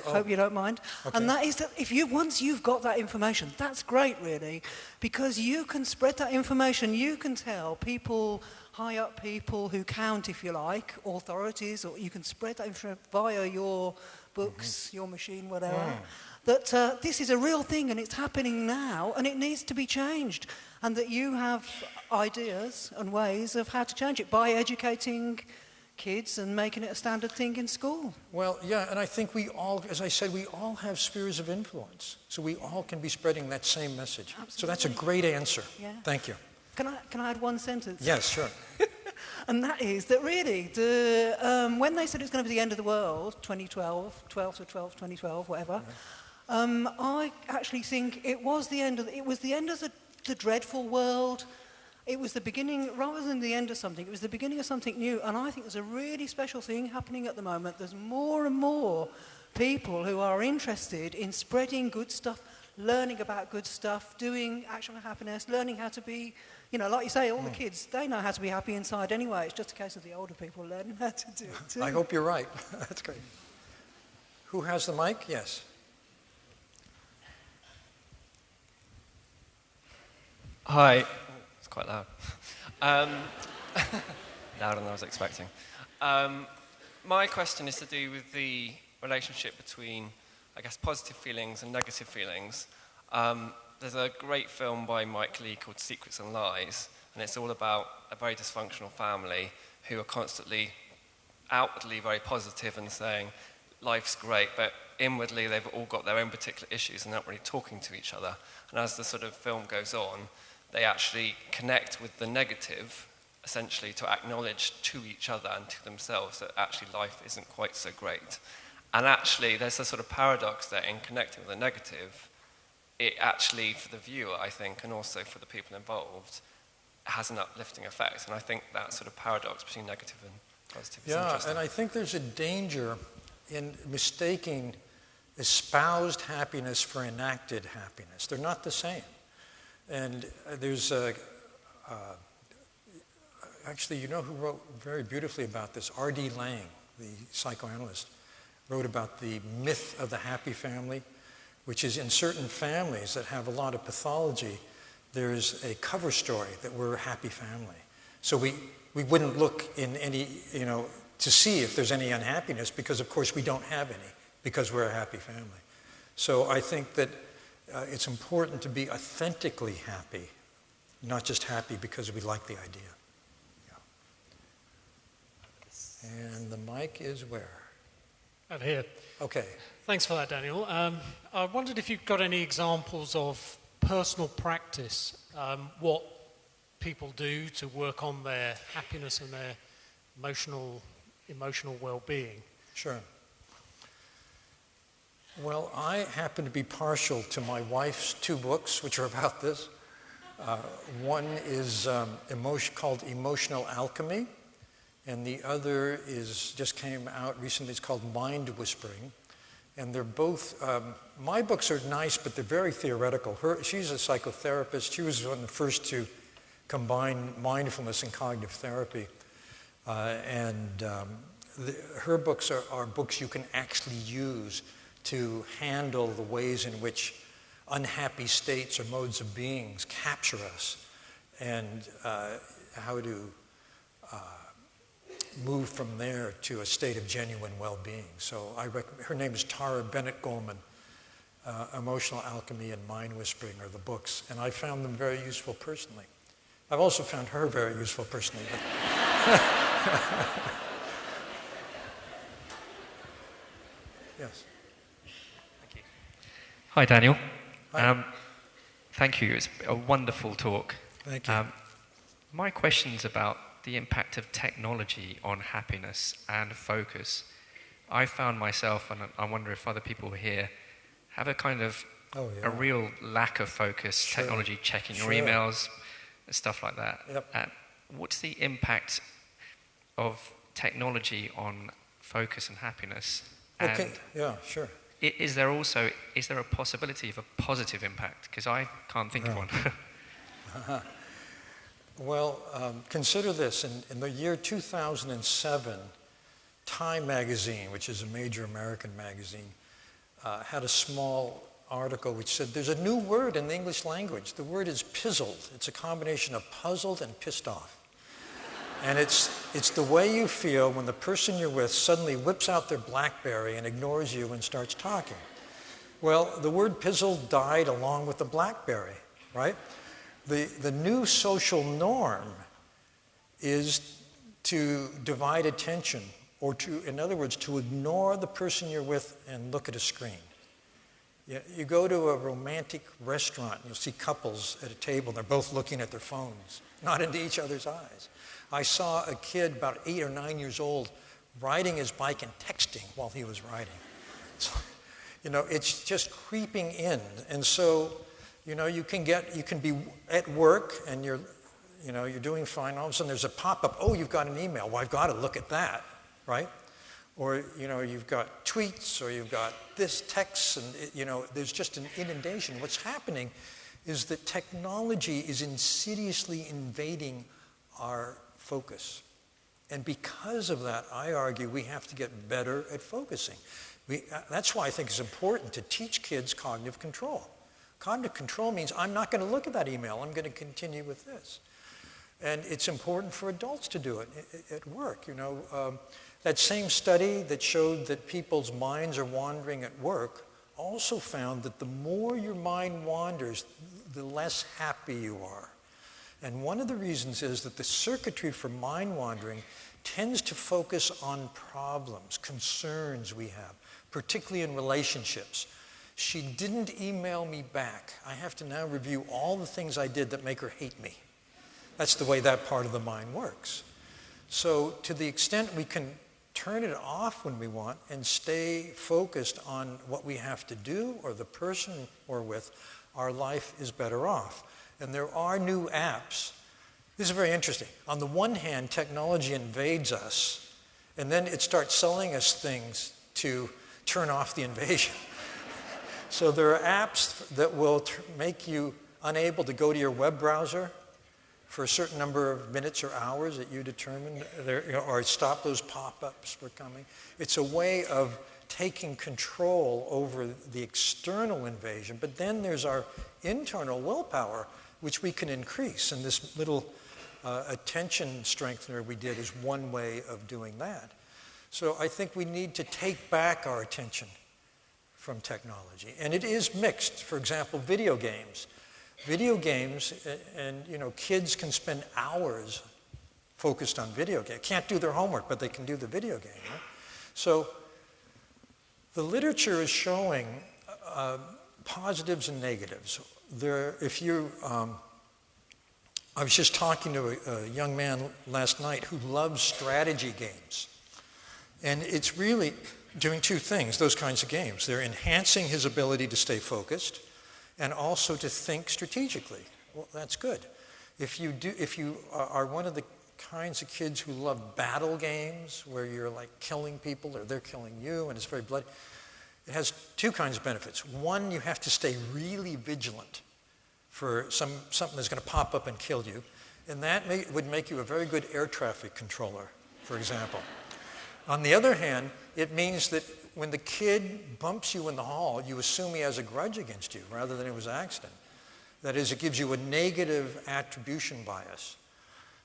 Hope you don't mind. Okay. And that is that once you've got that information, that's great, really, because you can spread that information. You can tell people, high up people who count, if you like, authorities, or you can spread that information via your books, your machine, whatever, that this is a real thing and it's happening now and it needs to be changed, and that you have ideas and ways of how to change it by educating kids and making it a standard thing in school. Well, yeah, and I think we all, as I said, we all have spheres of influence. So we all can be spreading that same message. Absolutely. So that's a great answer. Yeah. Thank you. Can I add one sentence? Yes, sure. And that is that really, when they said it was going to be the end of the world, 2012, whatever, I actually think it was the end of the dreadful world. It was the beginning, rather than the end of something, it was the beginning of something new. And I think there's a really special thing happening at the moment. There's more and more people who are interested in spreading good stuff learning about good stuff, doing Action for Happiness, learning how to be, like you say, all the kids, they know how to be happy inside anyway. It's just a case of the older people learning how to do it too. I hope you're right. That's great. Who has the mic? Yes. Hi. It's quite loud. Louder than I was expecting. My question is to do with the relationship between, I guess, positive feelings and negative feelings. There's a great film by Mike Leigh called Secrets and Lies, and it's all about a very dysfunctional family who are constantly, outwardly very positive and saying, life's great, but inwardly they've all got their own particular issues and they're not really talking to each other. And as the sort of film goes on, they actually connect with the negative, essentially to acknowledge to each other and to themselves that actually life isn't quite so great. And actually, there's a sort of paradox there in connecting with the negative. It actually, for the viewer, I think, and also for the people involved, has an uplifting effect. And I think that sort of paradox between negative and positive is interesting. And I think there's a danger in mistaking espoused happiness for enacted happiness. They're not the same. And there's actually, you know who wrote very beautifully about this? R.D. Laing, the psychoanalyst, wrote about the myth of the happy family, which is in certain families that have a lot of pathology, there's a cover story that we're a happy family. So we wouldn't look in any, to see if there's any unhappiness because, of course, we don't have any because we're a happy family. So I think that it's important to be authentically happy, not just happy because we like the idea. Yeah. And the mic is where? Over here. Okay. Thanks for that, Daniel. I wondered if you've got any examples of personal practice, what people do to work on their happiness and their emotional well-being. Sure. Well, I happen to be partial to my wife's two books, which are about this. One is called Emotional Alchemy, and the other just came out recently. It's called Mind Whispering. And they're both, my books are nice, but they're very theoretical. She's a psychotherapist. She was one of the first to combine mindfulness and cognitive therapy. Her books are books you can actually use to handle the ways in which unhappy states or modes of beings capture us, and how to move from there to a state of genuine well-being. So her name is Tara Bennett Goleman. Emotional Alchemy and Mind Whispering are the books, and I found them very useful personally. I've also found her very useful personally. Yes. Thank you. Hi, Daniel. Hi. Thank you. It's a wonderful talk. Thank you. My question's about the impact of technology on happiness and focus. I found myself, and I wonder if other people here have a kind of a real lack of focus, Sure. technology, checking your Sure. emails, stuff like that. Yep. What's the impact of technology on focus and happiness? Okay, And yeah, sure. is there a possibility of a positive impact? Because I can't think of one. Well, consider this. In the year 2007, Time magazine, which is a major American magazine, had a small article which said there's a new word in the English language. The word is pizzled. It's a combination of puzzled and pissed off. And it's the way you feel when the person you're with suddenly whips out their BlackBerry and ignores you and starts talking. Well, the word pizzled died along with the BlackBerry, right? The new social norm is to divide attention, or in other words, to ignore the person you're with and look at a screen. You go to a romantic restaurant and you'll see couples at a table and they're both looking at their phones, not into each other's eyes. I saw a kid about 8 or 9 years old riding his bike and texting while he was riding. So, it's just creeping in. And so, you can be at work and you're doing fine. All of a sudden there's a pop-up. Oh, you've got an email. Well, I've got to look at that, right? Or, you've got tweets, or you've got this text, and, there's just an inundation. What's happening is that technology is insidiously invading our focus. And because of that, I argue we have to get better at focusing. That's why I think it's important to teach kids cognitive control. Cognitive control means I'm not going to look at that email. I'm going to continue with this. And it's important for adults to do it at work. That same study that showed that people's minds are wandering at work also found that the more your mind wanders, the less happy you are. And one of the reasons is that the circuitry for mind wandering tends to focus on problems, concerns we have, particularly in relationships. She didn't email me back. I have to now review all the things I did that make her hate me. That's the way that part of the mind works. So to the extent we can turn it off when we want and stay focused on what we have to do or the person we're with, our life is better off. And there are new apps. This is very interesting. On the one hand, technology invades us, and then it starts selling us things to turn off the invasion. So there are apps that will make you unable to go to your web browser for a certain number of minutes or hours that you determine, or stop those pop-ups from coming. It's a way of taking control over the external invasion, but then there's our internal willpower, which we can increase. And this little attention strengthener we did is one way of doing that. So I think we need to take back our attention from technology. And it is mixed. For example, video games. Video games, and kids can spend hours focused on video games. Can't do their homework, but they can do the video game. Right? So the literature is showing positives and negatives. I was just talking to a young man last night who loves strategy games. And it's really doing two things, those kinds of games. They're enhancing his ability to stay focused and also to think strategically. Well, that's good. If you are one of the kinds of kids who love battle games where you're like killing people or they're killing you and it's very bloody, it has two kinds of benefits. One, you have to stay really vigilant for something that's going to pop up and kill you. And that would make you a very good air traffic controller, for example. On the other hand, it means that when the kid bumps you in the hall, you assume he has a grudge against you rather than it was an accident. That is, it gives you a negative attribution bias.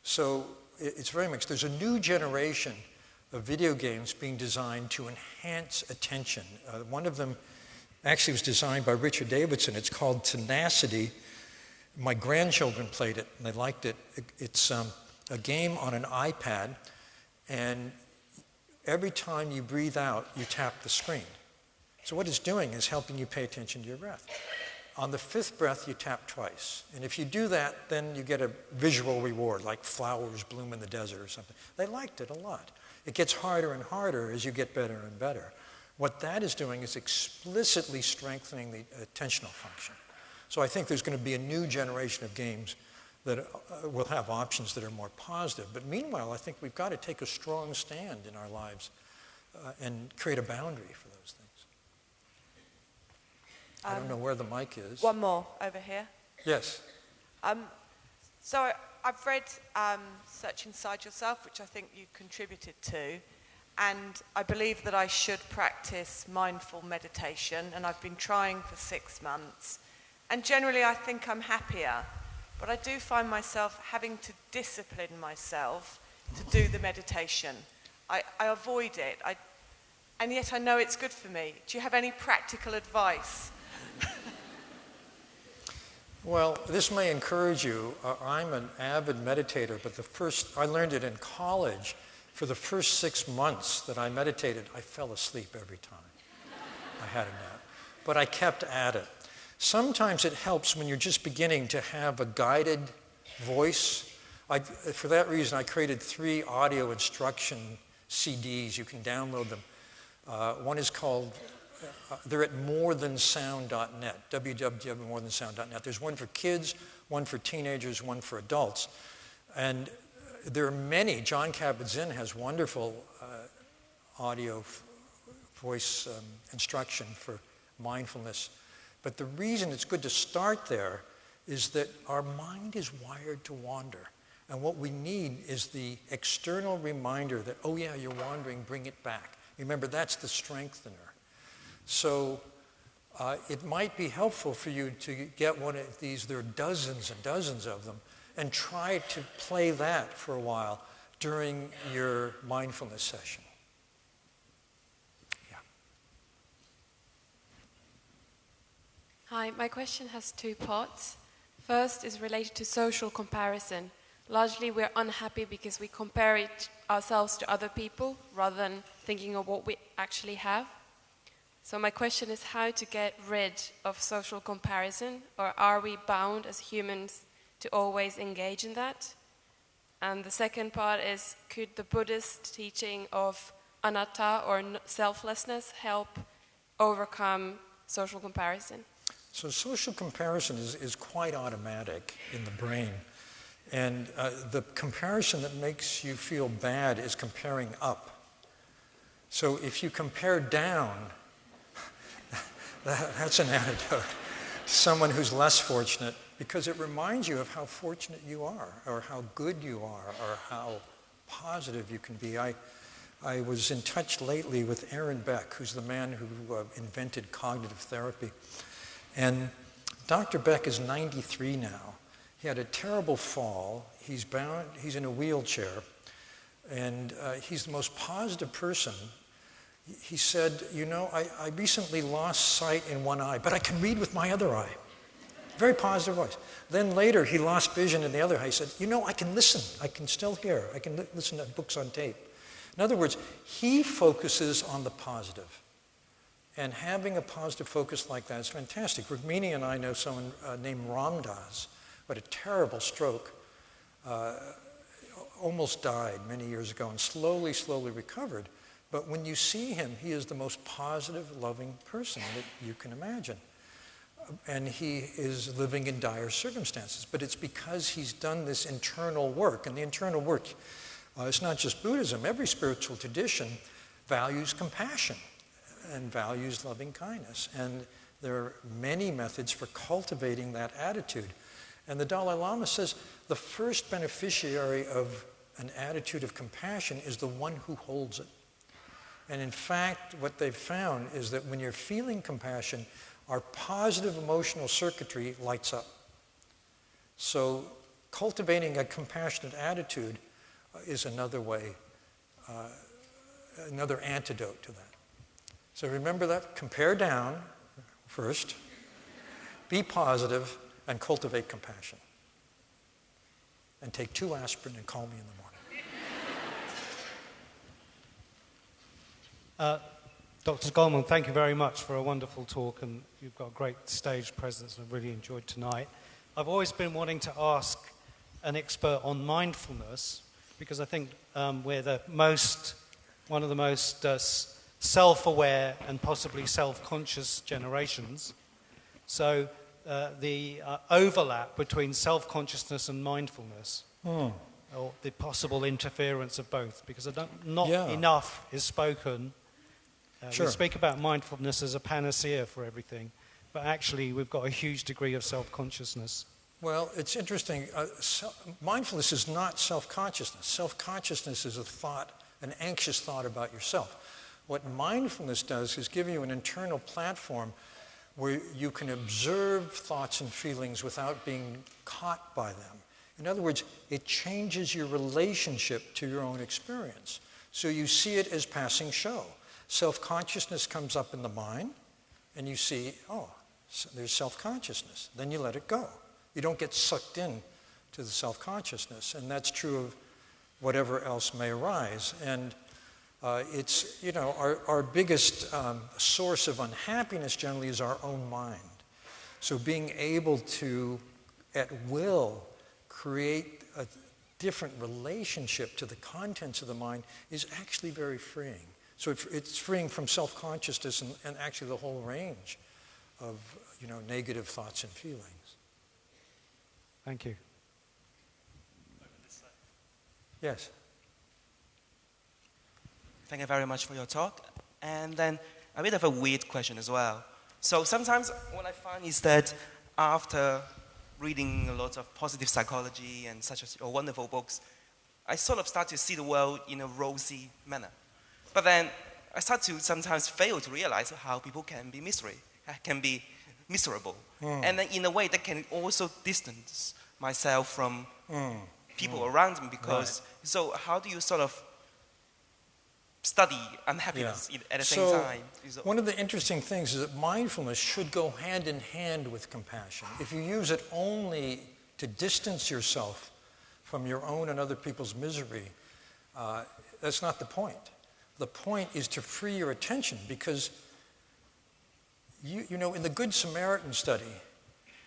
So it's very mixed. There's a new generation of video games being designed to enhance attention. One of them actually was designed by Richard Davidson. It's called Tenacity. My grandchildren played it, and they liked it. It's a game on an iPad, and every time you breathe out, you tap the screen. So what it's doing is helping you pay attention to your breath. On the fifth breath, you tap twice. And if you do that, then you get a visual reward, like flowers bloom in the desert or something. They liked it a lot. It gets harder and harder as you get better and better. What that is doing is explicitly strengthening the attentional function. So I think there's going to be a new generation of games that will have options that are more positive. But meanwhile, I think we've got to take a strong stand in our lives and create a boundary for those things. I don't know where the mic is. One more over here. Yes. So I've read Search Inside Yourself, which I think you contributed to, and I believe that I should practice mindful meditation, and I've been trying for 6 months. And generally I think I'm happier, but I do find myself having to discipline myself to do the meditation. I avoid it, and yet I know it's good for me. Do you have any practical advice? Well, this may encourage you. I'm an avid meditator, but I learned it in college. For the first 6 months that I meditated, I fell asleep every time. I had a nap. But I kept at it. Sometimes it helps when you're just beginning to have a guided voice. For that reason, I created 3 audio instruction CDs. You can download them. One is called, they're at morethansound.net, www.morethansound.net. There's one for kids, one for teenagers, one for adults. And there are many. John Kabat-Zinn has wonderful audio voice instruction for mindfulness. But the reason it's good to start there is that our mind is wired to wander. And what we need is the external reminder that, oh yeah, you're wandering, bring it back. Remember, that's the strengthener. So it might be helpful for you to get one of these, there are dozens and dozens of them, and try to play that for a while during your mindfulness session. Yeah. Hi, my question has two parts. First is related to social comparison. Largely we're unhappy because we compare ourselves to other people rather than thinking of what we actually have. So my question is how to get rid of social comparison, or are we bound as humans to always engage in that? And the second part is, could the Buddhist teaching of anatta or selflessness help overcome social comparison? So social comparison is quite automatic in the brain. And the comparison that makes you feel bad is comparing up. So if you compare down, that's an antidote to someone who's less fortunate, because it reminds you of how fortunate you are, or how good you are, or how positive you can be. I was in touch lately with Aaron Beck, who's the man who invented cognitive therapy. And Dr. Beck is 93 now. He had a terrible fall. He's in a wheelchair, and he's the most positive person. He said, you know, I recently lost sight in one eye, but I can read with my other eye. Very positive voice. Then later, he lost vision in the other eye. He said, you know, I can listen. I can still hear. I can listen to books on tape. In other words, he focuses on the positive. And having a positive focus like that is fantastic. Rukmini and I know someone named Ramdas, who had a terrible stroke, almost died many years ago, and slowly recovered. But when you see him, he is the most positive, loving person that you can imagine. And he is living in dire circumstances. But it's because he's done this internal work. And the internal work, it's not just Buddhism. Every spiritual tradition values compassion and values loving kindness. And there are many methods for cultivating that attitude. And the Dalai Lama says the first beneficiary of an attitude of compassion is the one who holds it. And in fact, what they've found is that when you're feeling compassion, our positive emotional circuitry lights up. So cultivating a compassionate attitude is another way, another antidote to that. So remember that, compare down first, be positive, and cultivate compassion. And take 2 aspirin and call me in the morning. Dr. Goleman, thank you very much for a wonderful talk, and you've got a great stage presence, and I've really enjoyed tonight. I've always been wanting to ask an expert on mindfulness, because I think we're one of the most self-aware and possibly self-conscious generations. So the overlap between self-consciousness and mindfulness, or the possible interference of both, because not enough is spoken. We speak about mindfulness as a panacea for everything, but actually we've got a huge degree of self-consciousness. Well, it's interesting. Mindfulness is not self-consciousness. Self-consciousness is a thought, an anxious thought about yourself. What mindfulness does is give you an internal platform where you can observe thoughts and feelings without being caught by them. In other words, it changes your relationship to your own experience. So you see it as passing show. Self-consciousness comes up in the mind, and you see, oh, there's self-consciousness. Then you let it go. You don't get sucked in to the self-consciousness, and that's true of whatever else may arise. And it's, you know, our biggest source of unhappiness generally is our own mind. So being able to, at will, create a different relationship to the contents of the mind is actually very freeing. So it's freeing from self-consciousness and actually the whole range of, you know, negative thoughts and feelings. Thank you. Yes. Thank you very much for your talk. And then a bit of a weird question as well. So sometimes what I find is that after reading a lot of positive psychology and such as your wonderful books, I sort of start to see the world in a rosy manner. But then I start to sometimes fail to realize how people can be miserable. And then in a way that can also distance myself from people around me because, so how do you sort of study unhappiness at the same time? One of the interesting things is that mindfulness should go hand in hand with compassion. If you use it only to distance yourself from your own and other people's misery, that's not the point. The point is to free your attention because, you know, in the Good Samaritan study,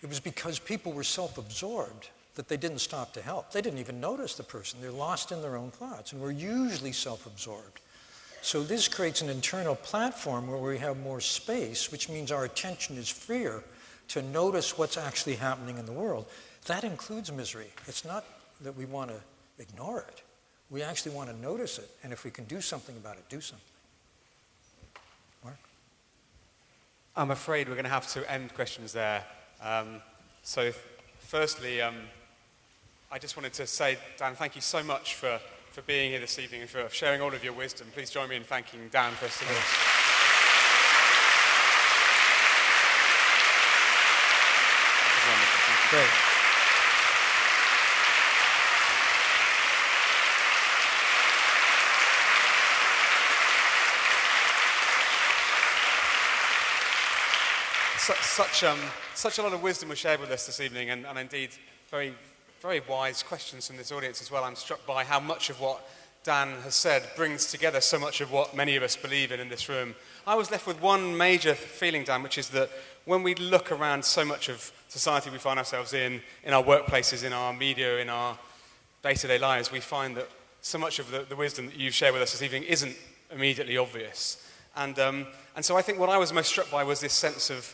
it was because people were self-absorbed that they didn't stop to help. They didn't even notice the person. They're lost in their own thoughts, and we're usually self-absorbed. So this creates an internal platform where we have more space, which means our attention is freer to notice what's actually happening in the world. That includes misery. It's not that we want to ignore it. We actually want to notice it, and if we can do something about it, do something. Mark? I'm afraid we're going to have to end questions there. Firstly, I just wanted to say, Dan, thank you so much for being here this evening and for sharing all of your wisdom. Please join me in thanking Dan, first of all. Great. Such a lot of wisdom was shared with us this evening, and indeed very, very wise questions from this audience as well. I'm struck by how much of what Dan has said brings together so much of what many of us believe in this room. I was left with one major feeling, Dan, which is that when we look around so much of society we find ourselves in our workplaces, in our media, in our day-to-day lives, we find that so much of the wisdom that you've shared with us this evening isn't immediately obvious. And so I think what I was most struck by was this sense of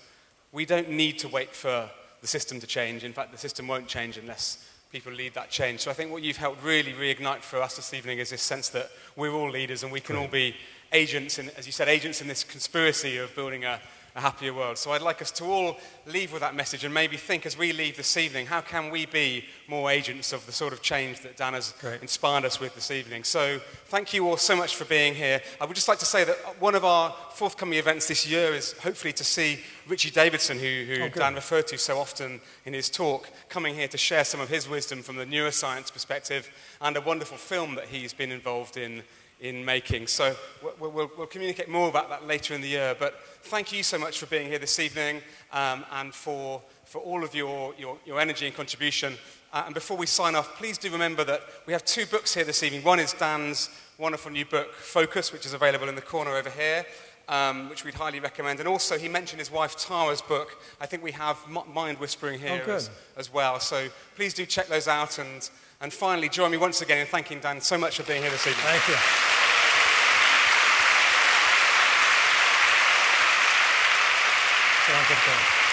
we don't need to wait for the system to change. In fact, the system won't change unless people lead that change. So I think what you've helped really reignite for us this evening is this sense that we're all leaders and we can all be agents, as you said, agents in this conspiracy of building a happier world. So I'd like us to all leave with that message and maybe think as we leave this evening, how can we be more agents of the sort of change that Dan has inspired us with this evening? So thank you all so much for being here. I would just like to say that one of our forthcoming events this year is hopefully to see Richie Davidson, who Dan referred to so often in his talk, coming here to share some of his wisdom from the neuroscience perspective and a wonderful film that he's been involved in making. So we'll communicate more about that later in the year. But thank you so much for being here this evening and for all of your energy and contribution. And before we sign off, please do remember that we have two books here this evening. One is Dan's wonderful new book, Focus, which is available in the corner over here, which we'd highly recommend. And also, he mentioned his wife Tara's book. I think we have Mind Whispering here as well. So please do check those out. And finally, join me once again in thanking Dan so much for being here this evening. Thank you. Good.